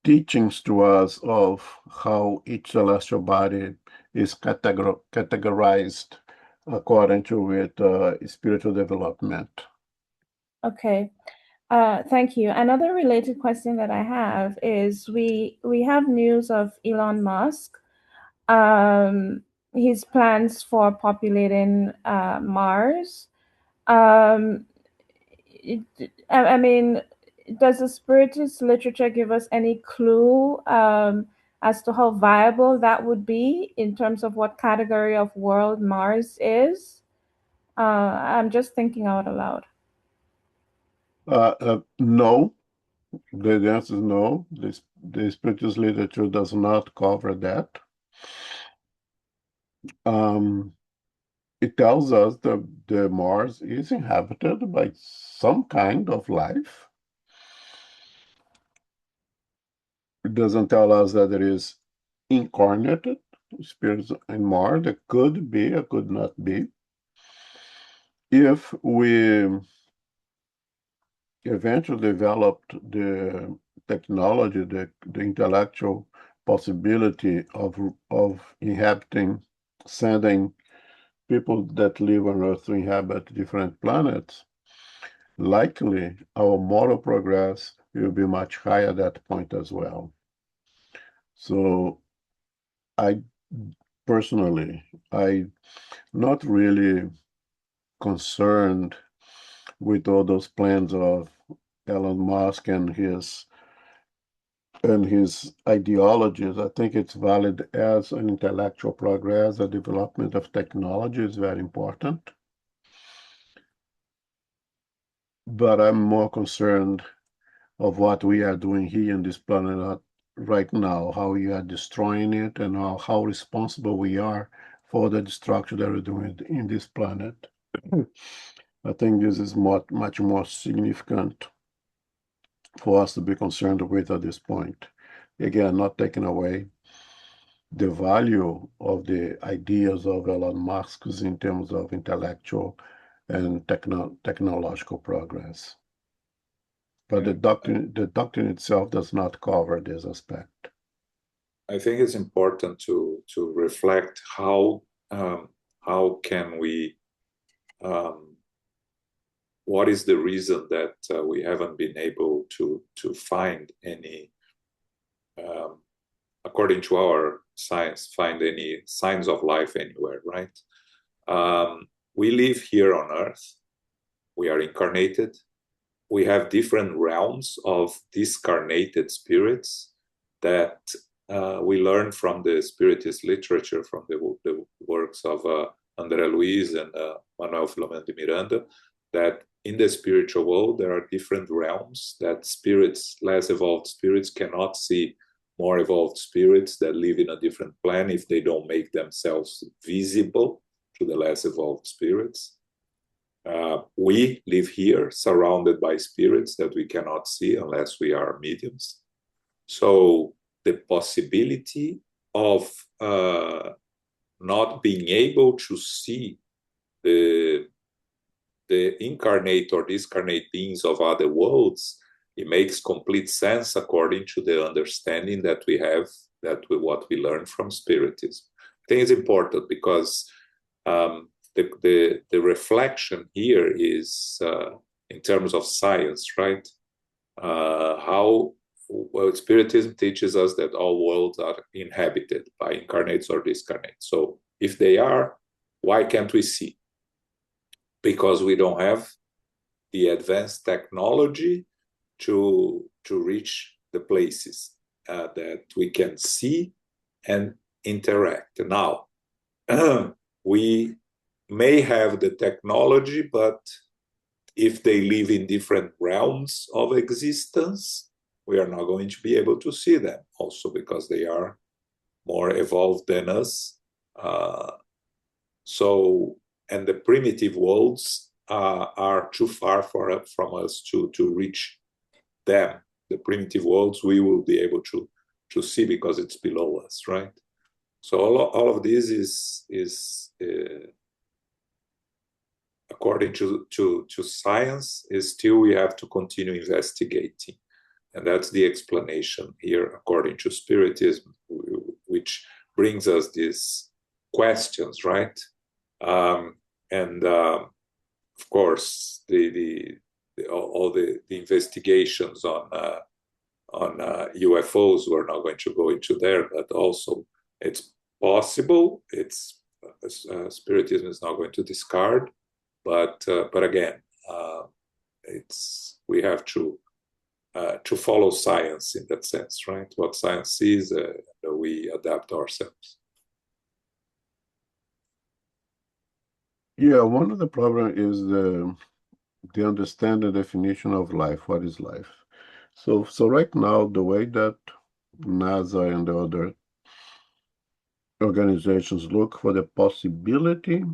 teachings to us of how each celestial body is categorized according to its spiritual development. Okay. Thank you. Another related question that I have is we have news of Elon Musk, his plans for populating Mars. I mean, does the Spiritist literature give us any clue as to how viable that would be in terms of what category of world Mars is? I'm just thinking out aloud. No, the answer is no. The Spiritist literature does not cover that. It tells us that the Mars is inhabited by some kind of life. It doesn't tell us that there is incarnated spirits in Mars. There could be, or could not be. If we eventually developed the technology, the intellectual possibility of inhabiting, sending people that live on Earth to inhabit different planets, likely our moral progress will be much higher at that point as well. So I personally, I'm not really concerned with all those plans of Elon Musk and his ideologies. I think it's valid as an intellectual progress. The development of technology is very important. But I'm more concerned of what we are doing here in this planet right now, how we are destroying it, and how responsible we are for the destruction that we're doing in this planet. I think this is much more significant for us to be concerned with at this point. Again, not taking away the value of the ideas of Elon Musk in terms of intellectual and technological progress. But the doctrine itself does not cover this aspect. I think it's important to reflect how can we what is the reason that we haven't been able to find any according to our science, find any signs of life anywhere, right? We live here on Earth. We are incarnated. We have different realms of discarnated spirits that we learn from the Spiritist literature, from the works of André Luiz and Manuel Filomeno de Miranda, that in the spiritual world there are different realms that spirits, less evolved spirits, cannot see more evolved spirits that live in a different plane if they don't make themselves visible to the less evolved spirits. We live here surrounded by spirits that we cannot see unless we are mediums. So the possibility of not being able to see the incarnate or discarnate beings of other worlds it makes complete sense according to the understanding that we have, what we learn from Spiritism. I think it's important because the reflection here is in terms of science, right? Spiritism teaches us that all worlds are inhabited by incarnates or discarnates. So if they are, why can't we see? Because we don't have the advanced technology to reach the places that we can see and interact. Now, we may have the technology, but if they live in different realms of existence, we are not going to be able to see them, also because they are more evolved than us. And the primitive worlds are too far from us to reach them. The primitive worlds we will be able to see because it's below us, right? So all of this is according to science, is still we have to continue investigating. And that's the explanation here according to Spiritism, which brings us these questions, right? Of course, all the investigations on UFOs, we're not going to go into there, but also it's possible. It's Spiritism is not going to discard, but again, we have to follow science in that sense, right? What science is, we adapt ourselves. Yeah, one of the problems is the understanding definition of life. What is life? So right now, the way that NASA and the other organizations look for the possibility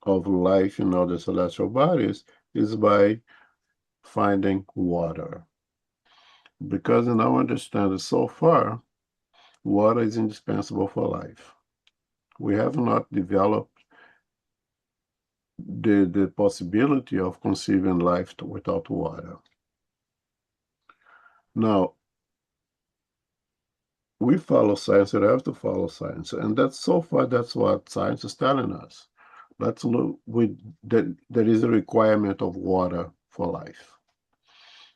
of life in other celestial bodies is by finding water. Because in our understanding so far, water is indispensable for life. We have not developed the possibility of conceiving life without water. Now, we follow science, we have to follow science, and that's what science is telling us. Let's look, there is a requirement of water for life.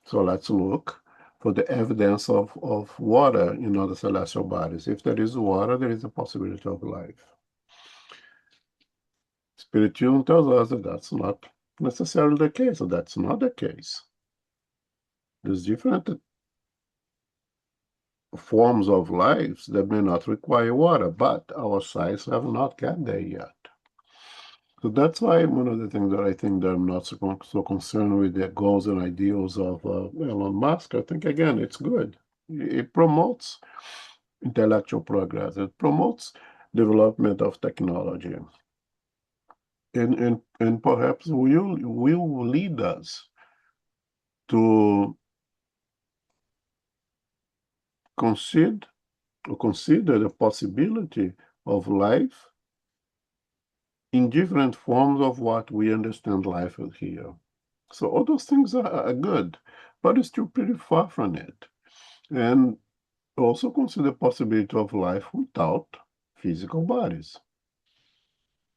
So let's look for the evidence of water in other celestial bodies. If there is water, there is a possibility of life. Spiritism tells us that that's not necessarily the case, so that's not the case. There's different forms of life that may not require water, but our science have not got there yet. So that's why one of the things that I think that I'm not so concerned with the goals and ideals of Elon Musk. I think, again, it's good. It promotes intellectual progress. It promotes development of technology. And perhaps will lead us to consider the possibility of life in different forms of what we understand life is here. So all those things are good, but it's still pretty far from it. And also consider the possibility of life without physical bodies,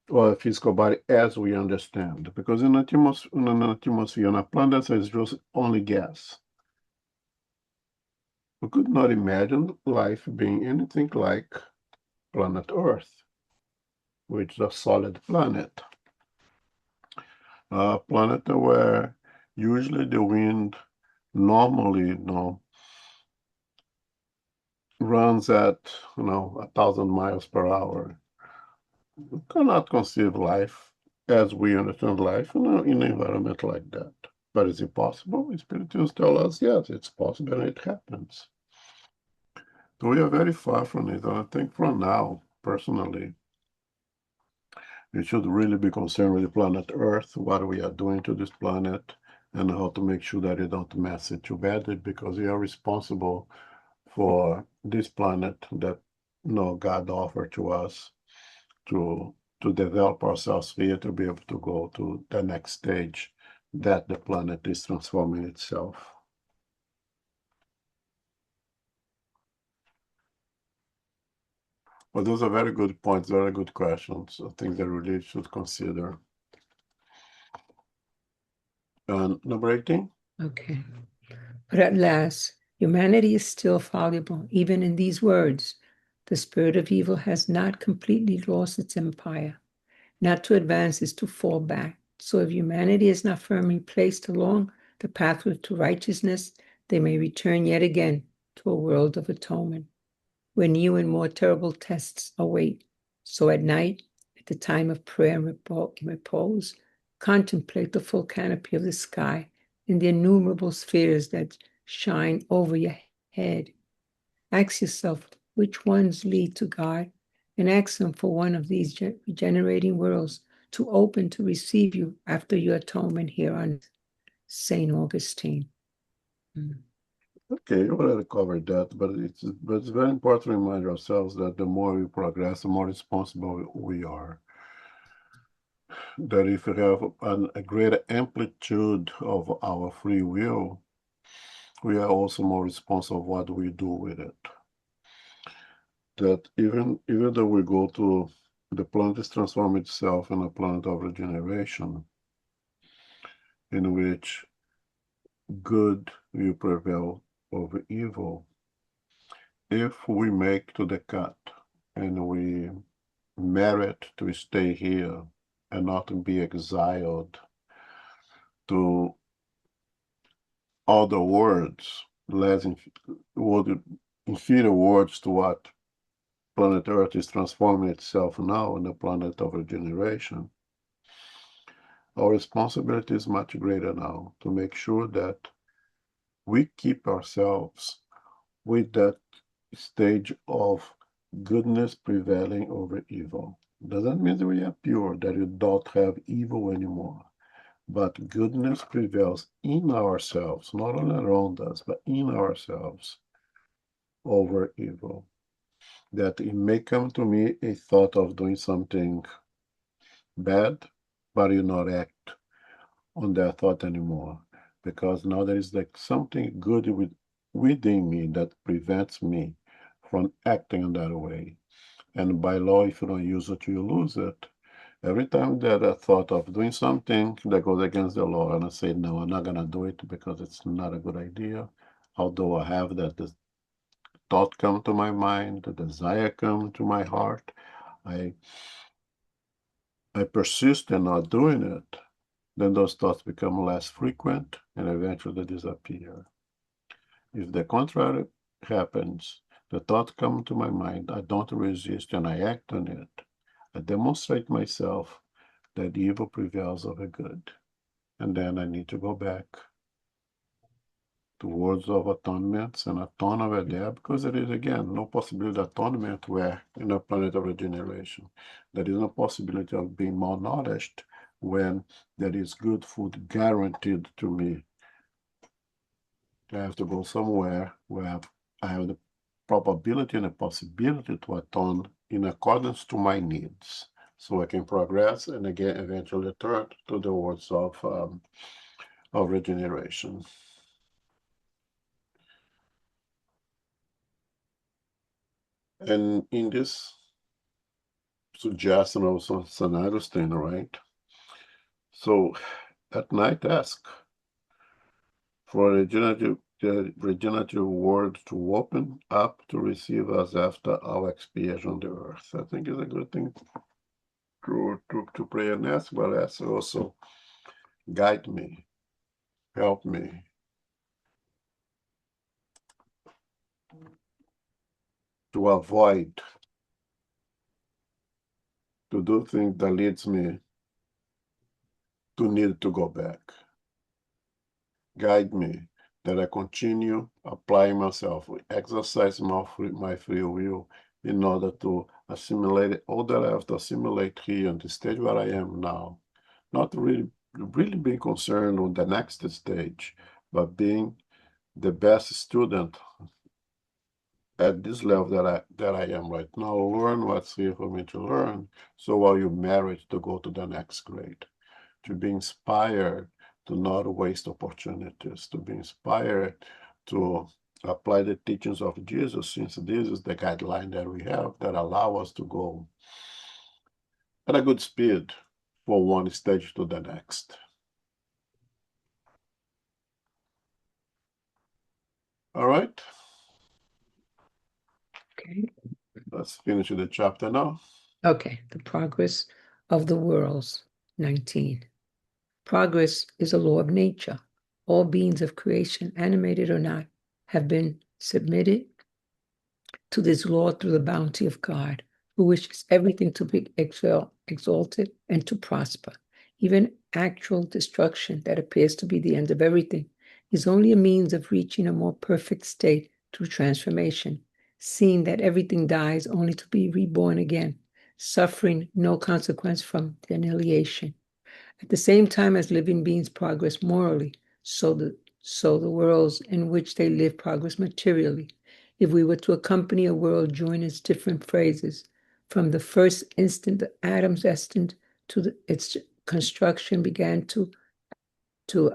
or a physical body as we understand, because in an atmosphere on a planet, it's just only gas. We could not imagine life being anything like planet Earth, which is a solid planet. A planet where usually the wind normally, runs at, 1,000 miles per hour. We cannot conceive life as we understand life in an environment like that. But is it possible? Spiritists tell us, yes, it's possible and it happens. So we are very far from it. And I think from now, personally, we should really be concerned with the planet Earth, what we are doing to this planet, and how to make sure that we don't mess it too badly, because we are responsible for this planet that God offered to us to develop ourselves here, to be able to go to the next stage that the planet is transforming itself. Well, those are very good points, very good questions. I think that really should consider. And number 18? Okay. But at last, humanity is still fallible, even in these words. The spirit of evil has not completely lost its empire. Not to advance is to fall back. So if humanity is not firmly placed along the pathway to righteousness, they may return yet again to a world of atonement, where new and more terrible tests await. So at night, at the time of prayer and repose, contemplate the full canopy of the sky and the innumerable spheres that shine over your head. Ask yourself which ones lead to God, and ask Him for one of these regenerating worlds to open to receive you after your atonement here on St. Augustine. Okay, you already covered that, but it's very important to remind ourselves that the more we progress, the more responsible we are. That if we have a greater amplitude of our free will, we are also more responsible of what we do with it. That even though we go to the planet is transforming itself in a planet of regeneration, in which good will prevail over evil. If we make to the cut and we merit to stay here and not to be exiled to other worlds, inferior worlds to what planet Earth is transforming itself now in a planet of regeneration, our responsibility is much greater now to make sure that we keep ourselves with that stage of goodness prevailing over evil. Doesn't mean that we are pure, that you don't have evil anymore. But goodness prevails in ourselves, not only around us, but in ourselves over evil. That it may come to me a thought of doing something bad, but you not act on that thought anymore. Because now there is like something good within me that prevents me from acting in that way. And by law, if you don't use it, you lose it. Every time that I thought of doing something that goes against the law, and I say, no, I'm not going to do it because it's not a good idea, although I have that this thought come to my mind, the desire come to my heart, I persist in not doing it, then those thoughts become less frequent and eventually disappear. If the contrary happens, the thought comes to my mind, I don't resist and I act on it. I demonstrate myself that evil prevails over good. And then I need to go back to words of atonements and atone over there, because there is, again, no possibility of atonement where in a planet of regeneration. There is no possibility of being malnourished when there is good food guaranteed to me. I have to go somewhere where I have the probability and the possibility to atone in accordance to my needs, so I can progress and again eventually turn to the words of regeneration. And in this suggestion of St. Augustine, right? So at night, ask for the regenerative world to open up to receive us after our expiation on the earth. I think it's a good thing to pray and ask, but ask also, guide me, help me. To avoid, to do things that leads me to need to go back. Guide me that I continue applying myself, exercise my free will in order to assimilate all that I have to assimilate here on the stage where I am now. Not really being concerned on the next stage, but being the best student at this level that I am right now. Learn what's here for me to learn, so while you merit to go to the next grade, to be inspired to not waste opportunities, to be inspired to apply the teachings of Jesus, since this is the guideline that we have that allow us to go at a good speed from one stage to the next. All right, Okay. let's finish the chapter now. Okay. The progress of the worlds. 19. Progress is a law of nature. All beings of creation, animated or not, have been submitted to this law through the bounty of God, who wishes everything to be exalted and to prosper. Even actual destruction that appears to be the end of everything is only a means of reaching a more perfect state through transformation, seeing that everything dies only to be reborn again, suffering no consequence from the annihilation. At the same time as living beings progress morally, so the worlds in which they live progress materially. If we were to accompany a world during its different phases, from the first instant the atoms destined to its construction began to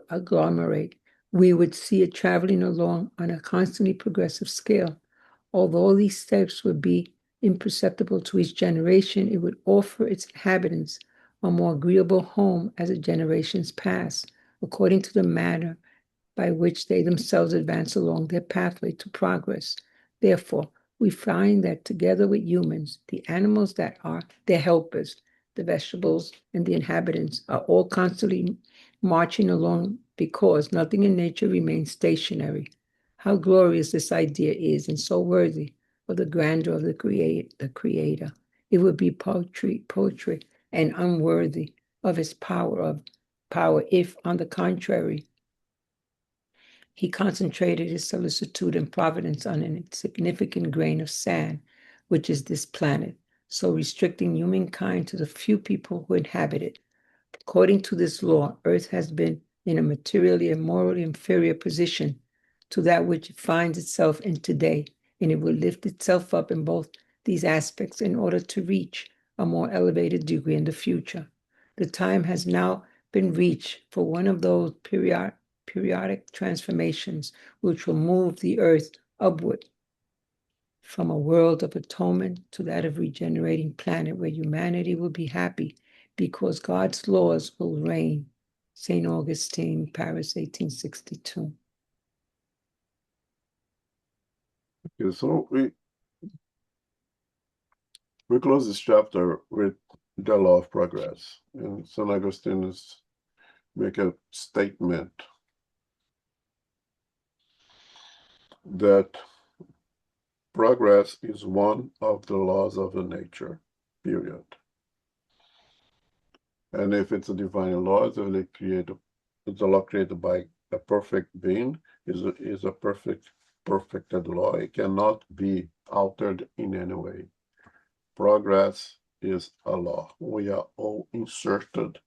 agglomerate, we would see it traveling along on a constantly progressive scale. Although these steps would be imperceptible to each generation, it would offer its inhabitants a more agreeable home as the generations pass, according to the manner by which they themselves advance along their pathway to progress. Therefore, we find that together with humans, the animals that are their helpers, the vegetables, and the inhabitants are all constantly marching along because nothing in nature remains stationary. How glorious this idea is, and so worthy of the grandeur of the Creator. It would be poetry, and unworthy of his power if, on the contrary, he concentrated his solicitude and providence on an insignificant grain of sand, which is this planet, so restricting humankind to the few people who inhabit it. According to this law, Earth has been in a materially and morally inferior position to that which it finds itself in today, and it will lift itself up in both these aspects in order to reach a more elevated degree in the future. The time has now been reached for one of those periodic transformations which will move the earth upward from a world of atonement to that of regenerating planet where humanity will be happy because God's laws will reign. St. Augustine, Paris, 1862. Okay, so we close this chapter with the law of progress. And St. Augustine is make a statement that progress is one of the laws of the nature, period. And if it's a divine law, it's a law created by a perfect being, is a perfected law. It cannot be altered in any way. Progress is a law. We are all inserted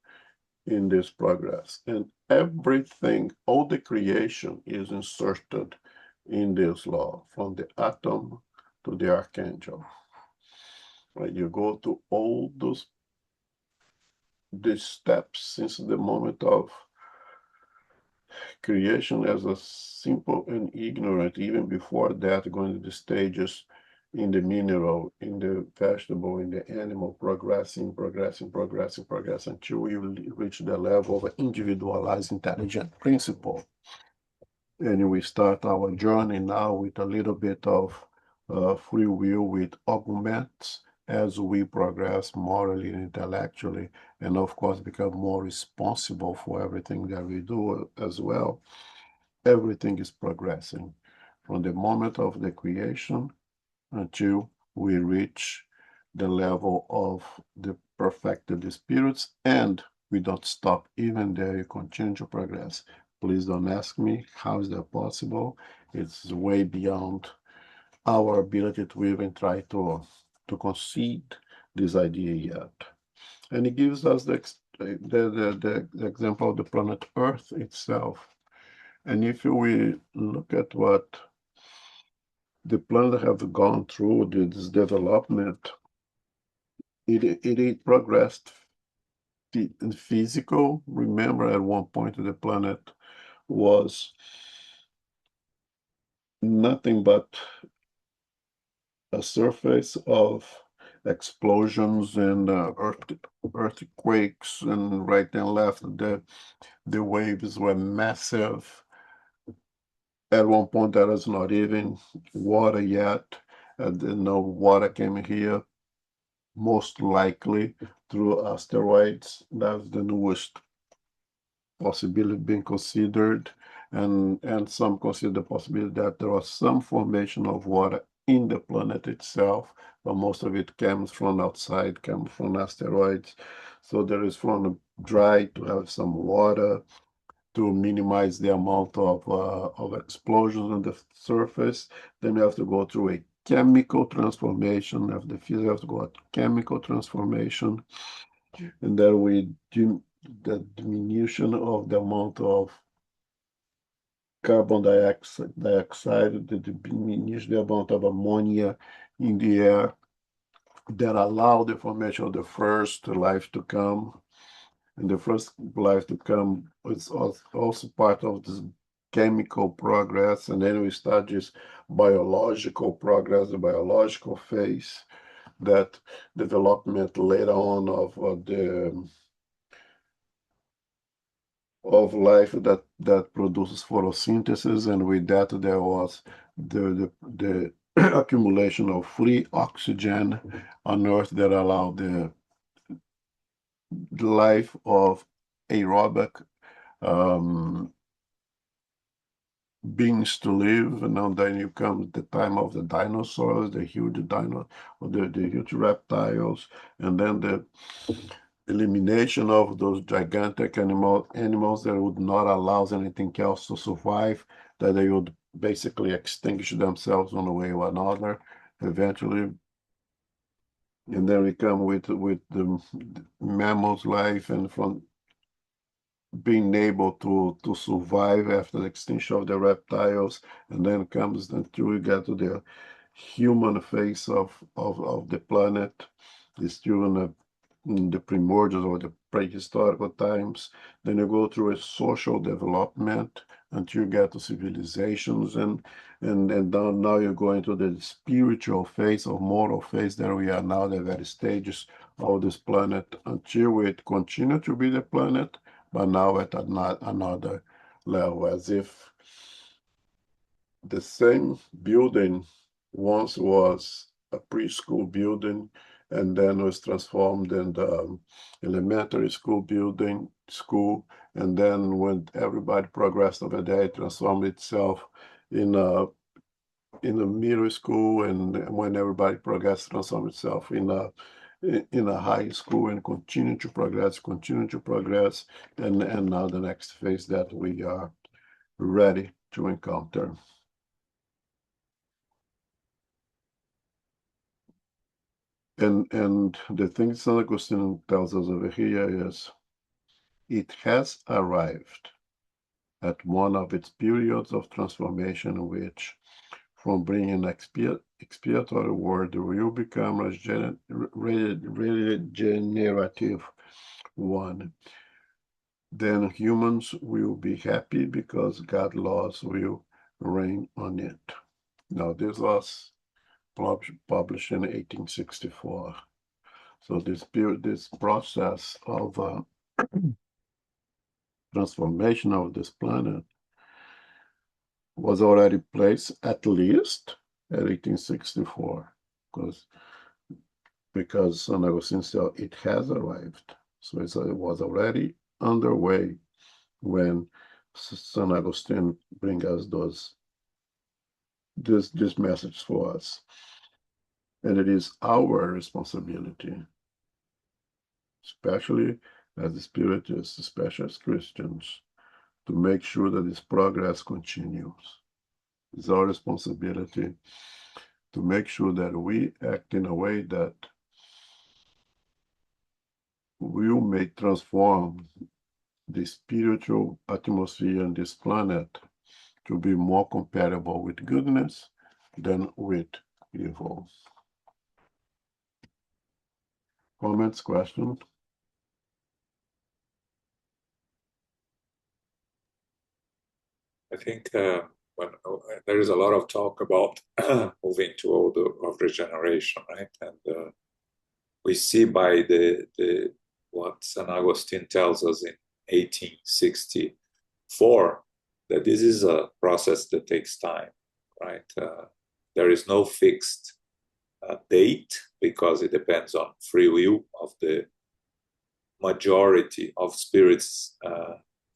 in this progress. And everything, all the creation is inserted in this law, from the atom to the archangel. When you go to all these steps since the moment of creation as a simple and ignorant, even before that, going to the stages in the mineral, in the vegetable, in the animal, progressing until we reach the level of individualized intelligent principle. And we start our journey now with a little bit of free will, with augments as we progress morally and intellectually, and of course become more responsible for everything that we do as well. Everything is progressing from the moment of the creation until we reach the level of the perfected spirits, and we don't stop. Even there, you continue to progress. Please don't ask me how is that possible. It's way beyond our ability to even try to concede this idea yet. And it gives us the example of the planet Earth itself. And if we look at what the planet have gone through, this development, it progressed in physical. Remember, at one point the planet was nothing but a surface of explosions and earthquakes, and right and left. The waves were massive. At one point, there was not even water yet, and then no water came here, most likely through asteroids. That's the newest possibility being considered, and some consider the possibility that there was some formation of water in the planet itself, but most of it comes from outside, comes from asteroids. So there is from dry to have some water to minimize the amount of explosions on the surface. Then you have to go through a chemical transformation. After the physics, you have to go through chemical transformation, and then the diminution of the amount of carbon dioxide, the diminish the amount of ammonia in the air that allow the formation of the first life to come. And the first life to come is also part of this chemical progress. And then we start this biological progress, the biological phase, that development later on of life that produces photosynthesis, and with that there was the accumulation of free oxygen on Earth that allowed the life of aerobic beings to live. And then you come the time of the dinosaurs, the huge the huge reptiles, and then the elimination of those gigantic animals that would not allow anything else to survive, that they would basically extinguish themselves one way or another eventually. And then we come with the mammal's life, and from being able to survive after the extinction of the reptiles, and then comes until we get to the human face of the planet. It's still in the primordials or the prehistoric times. Then you go through a social development until you get to civilizations, and now you're going to the spiritual phase or moral phase that we are now, the very stages of this planet, until it continue to be the planet, but now at another level, as if the same building once was a preschool building, and then was transformed in the elementary school and then when everybody progressed over there, it transformed itself in a middle school, and when everybody progressed, transformed itself in a high school, and continue to progress, and now the next phase that we are ready to encounter. And the thing St. Augustine tells us over here is, it has arrived at one of its periods of transformation, which, from being an expiatory word, will become a regenerative one. Then humans will be happy because God's laws will reign on it. Now, this was published in 1864. So this process of transformation of this planet was already placed at least at 1864, because St. Augustine said it has arrived. So it was already underway when St. Augustine bring us this message for us. And it is our responsibility, especially as spiritists, especially as Christians, to make sure that this progress continues. It's our responsibility to make sure that we act in a way that may transform the spiritual atmosphere on this planet to be more compatible with goodness than with evil. Comments, questions? I think when there is a lot of talk about moving to world of regeneration, right? And we see by the what St. Augustine tells us in 1864 that this is a process that takes time, right? There is no fixed date because it depends on free will of the majority of spirits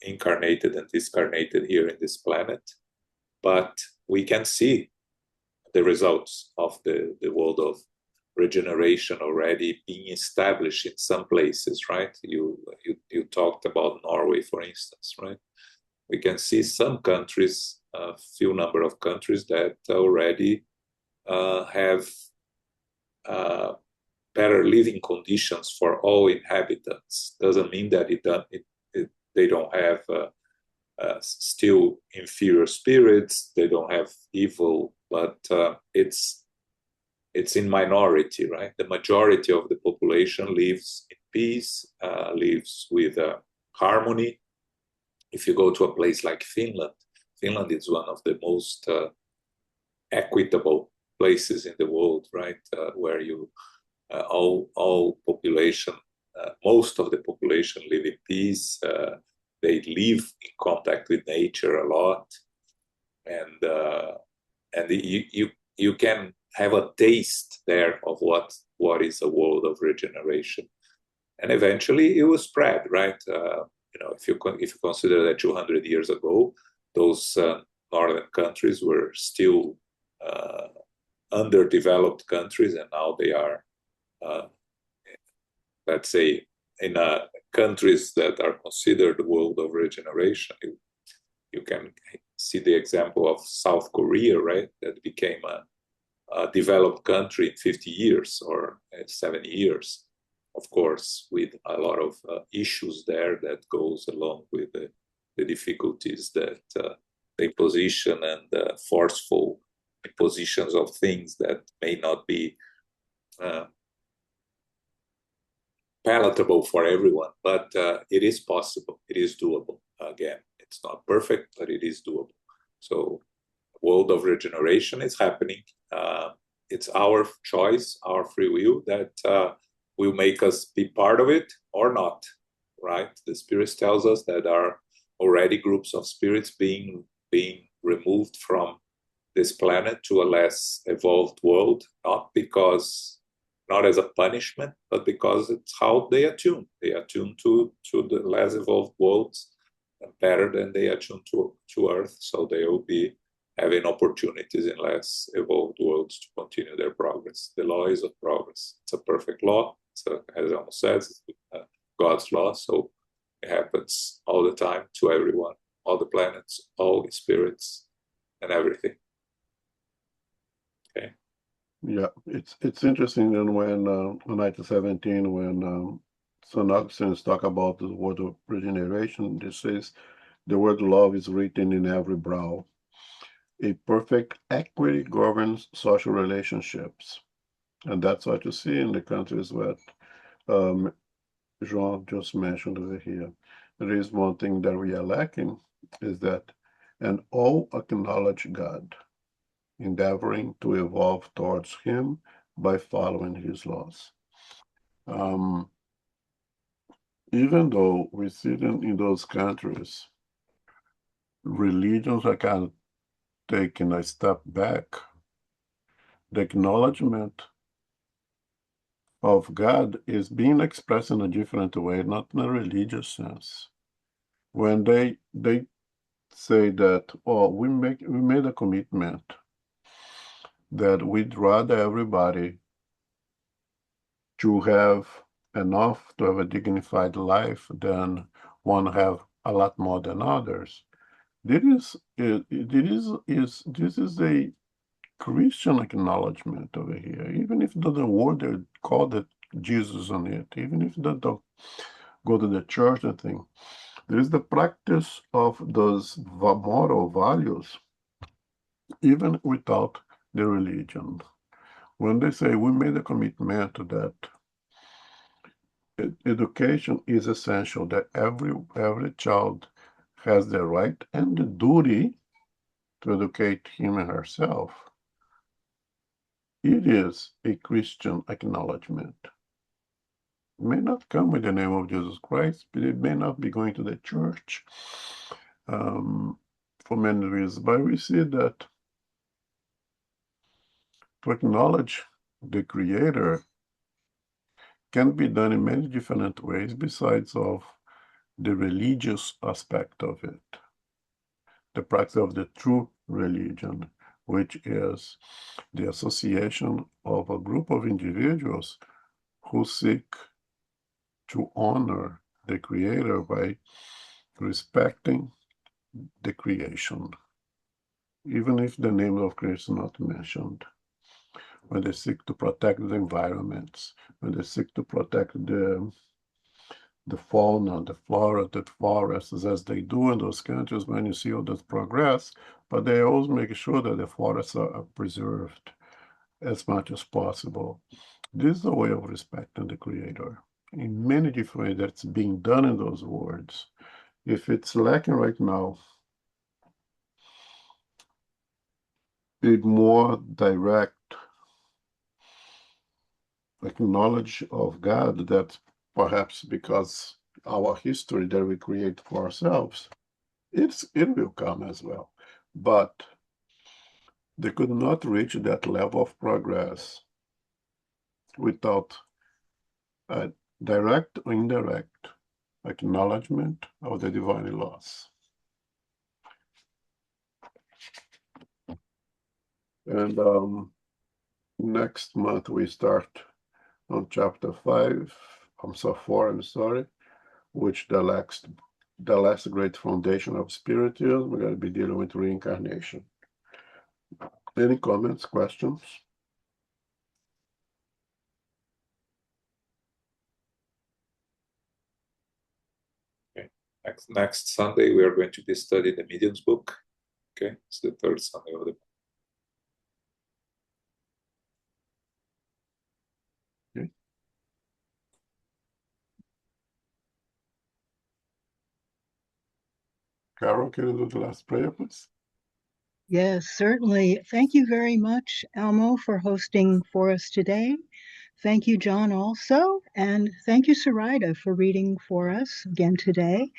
incarnated and discarnated here in this planet. But we can see the results of the world of regeneration already being established in some places, right? You talked about Norway, for instance, right? We can see some countries, a few number of countries that already have better living conditions for all inhabitants. Doesn't mean that they don't have still inferior spirits, they don't have evil, but it's in minority, right? The majority of the population lives in peace, lives with harmony. If you go to a place like Finland, Finland is one of the most equitable places in the world, right? Where you all population, most of the population live in peace. They live in contact with nature a lot, and you can have a taste there of what is a world of regeneration, and eventually it will spread, right? If you consider that 200 years ago, those northern countries were still underdeveloped countries, and now they are, let's say, in countries that are considered the world of regeneration. You can see the example of South Korea, right? That became a developed country in 50 years or 70 years. Of course, with a lot of issues there that goes along with the difficulties that they position and forceful positions of things that may not be palatable for everyone, but it is possible. It is doable. Again, it's not perfect, but it is doable. So, world of regeneration is happening. It's our choice, our free will that will make us be part of it or not, right? The Spirit tells us that there are already groups of spirits being removed from this planet to a less evolved world, not as a punishment, but because it's how they attune. They attune to the less evolved worlds better than they attune to Earth, so they will be having opportunities in less evolved worlds to continue their progress. The law is of progress. It's a perfect law. As Almo says, it's God's law, so it happens all the time to everyone, all the planets, all the spirits, and everything. Okay. Yeah, it's interesting. And when 1917, when St. Augustine talk about the word of regeneration, this says the word love is written in every brow. A perfect equity governs social relationships, and that's what you see in the countries that Jean just mentioned over here. There is one thing that we are lacking is that, and all acknowledge God, endeavoring to evolve towards Him by following His laws. Even though we see them in those countries, religions are kind of taking a step back. The acknowledgement of God is being expressed in a different way, not in a religious sense. When they say that, oh, we made a commitment that we'd rather everybody to have enough to have a dignified life than one have a lot more than others. This is a Christian acknowledgement over here, even if the word they called it Jesus on it, even if they don't go to the church and thing. There is the practice of those moral values, even without the religion. When they say we made a commitment to that, education is essential, that every child has the right and the duty to educate him and herself, it is a Christian acknowledgement. It may not come with the name of Jesus Christ, but it may not be going to the church for many reasons. But we see that to acknowledge the Creator can be done in many different ways besides of the religious aspect of it. The practice of the true religion, which is the association of a group of individuals who seek to honor the Creator by respecting the creation, even if the name of Christ is not mentioned. When they seek to protect the environments, when they seek to protect the fauna, the flora, the forests, as they do in those countries when you see all this progress, but they always make sure that the forests are preserved as much as possible. This is a way of respecting the Creator in many different ways that's being done in those words. If it's lacking right now, a more direct knowledge of God, that perhaps because our history that we create for ourselves, it will come as well. But they could not reach that level of progress without a direct or indirect acknowledgement of the divine laws. And next month we start on chapter 4, which the last great foundation of Spiritism. We're going to be dealing with reincarnation. Any comments, questions? Okay. Next Sunday, we are going to be studying the Medium's book. Okay, it's the third Sunday of the month. Okay. Carol, can you do the last prayer, please? Yes, certainly. Thank you very much, Elmo, for hosting for us today. Thank you, John, also. And thank you, Sarida, for reading for us again today.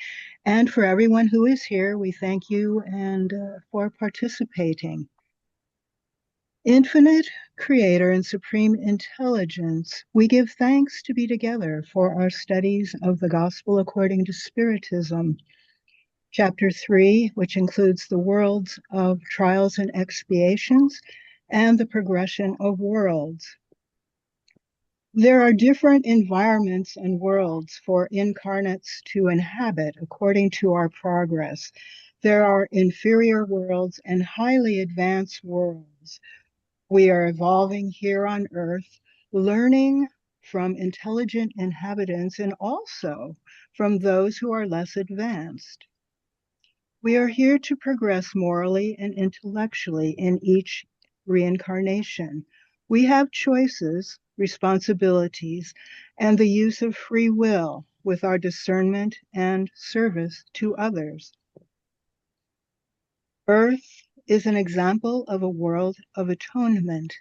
And for everyone who is here, we thank you and for participating. Infinite Creator and Supreme Intelligence, we give thanks to be together for our studies of the Gospel according to Spiritism. Chapter 3, which includes the worlds of trials and expiations and the progression of worlds. There are different environments and worlds for incarnates to inhabit according to our progress. There are inferior worlds and highly advanced worlds. We are evolving here on Earth, learning from intelligent inhabitants and also from those who are less advanced. We are here to progress morally and intellectually in each reincarnation. We have choices, responsibilities, and the use of free will with our discernment and service to others. Earth is an example of a world of atonement,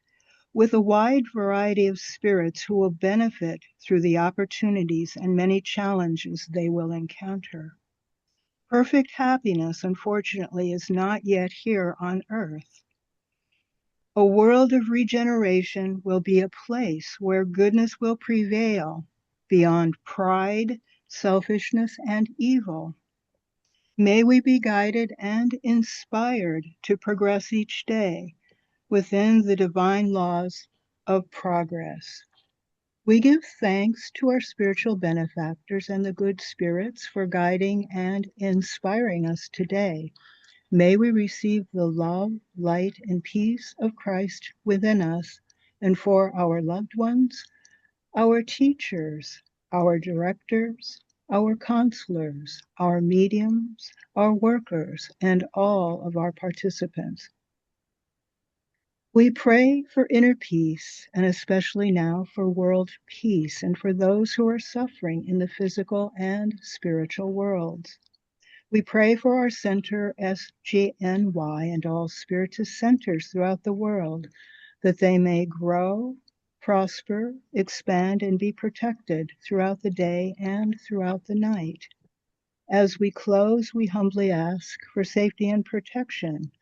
with a wide variety of spirits who will benefit through the opportunities and many challenges they will encounter. Perfect happiness, unfortunately, is not yet here on Earth. A world of regeneration will be a place where goodness will prevail beyond pride, selfishness, and evil. May we be guided and inspired to progress each day within the divine laws of progress. We give thanks to our spiritual benefactors and the good spirits for guiding and inspiring us today. May we receive the love, light, and peace of Christ within us, and for our loved ones, our teachers, our directors, our counselors, our mediums, our workers, and all of our participants. We pray for inner peace, and especially now for world peace, and for those who are suffering in the physical and spiritual worlds. We pray for our center, SGNY, and all Spiritist centers throughout the world, that they may grow, prosper, expand, and be protected throughout the day and throughout the night. As we close, we humbly ask for safety and protection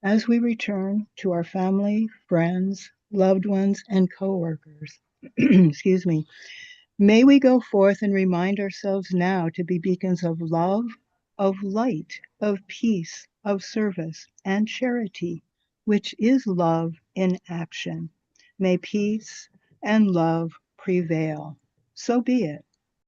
as we return to our family, friends, loved ones, and co-workers. Excuse me. May we go forth and remind ourselves now to be beacons of love, of light, of peace, of service, and charity, which is love in action. May peace and love prevail. So be it.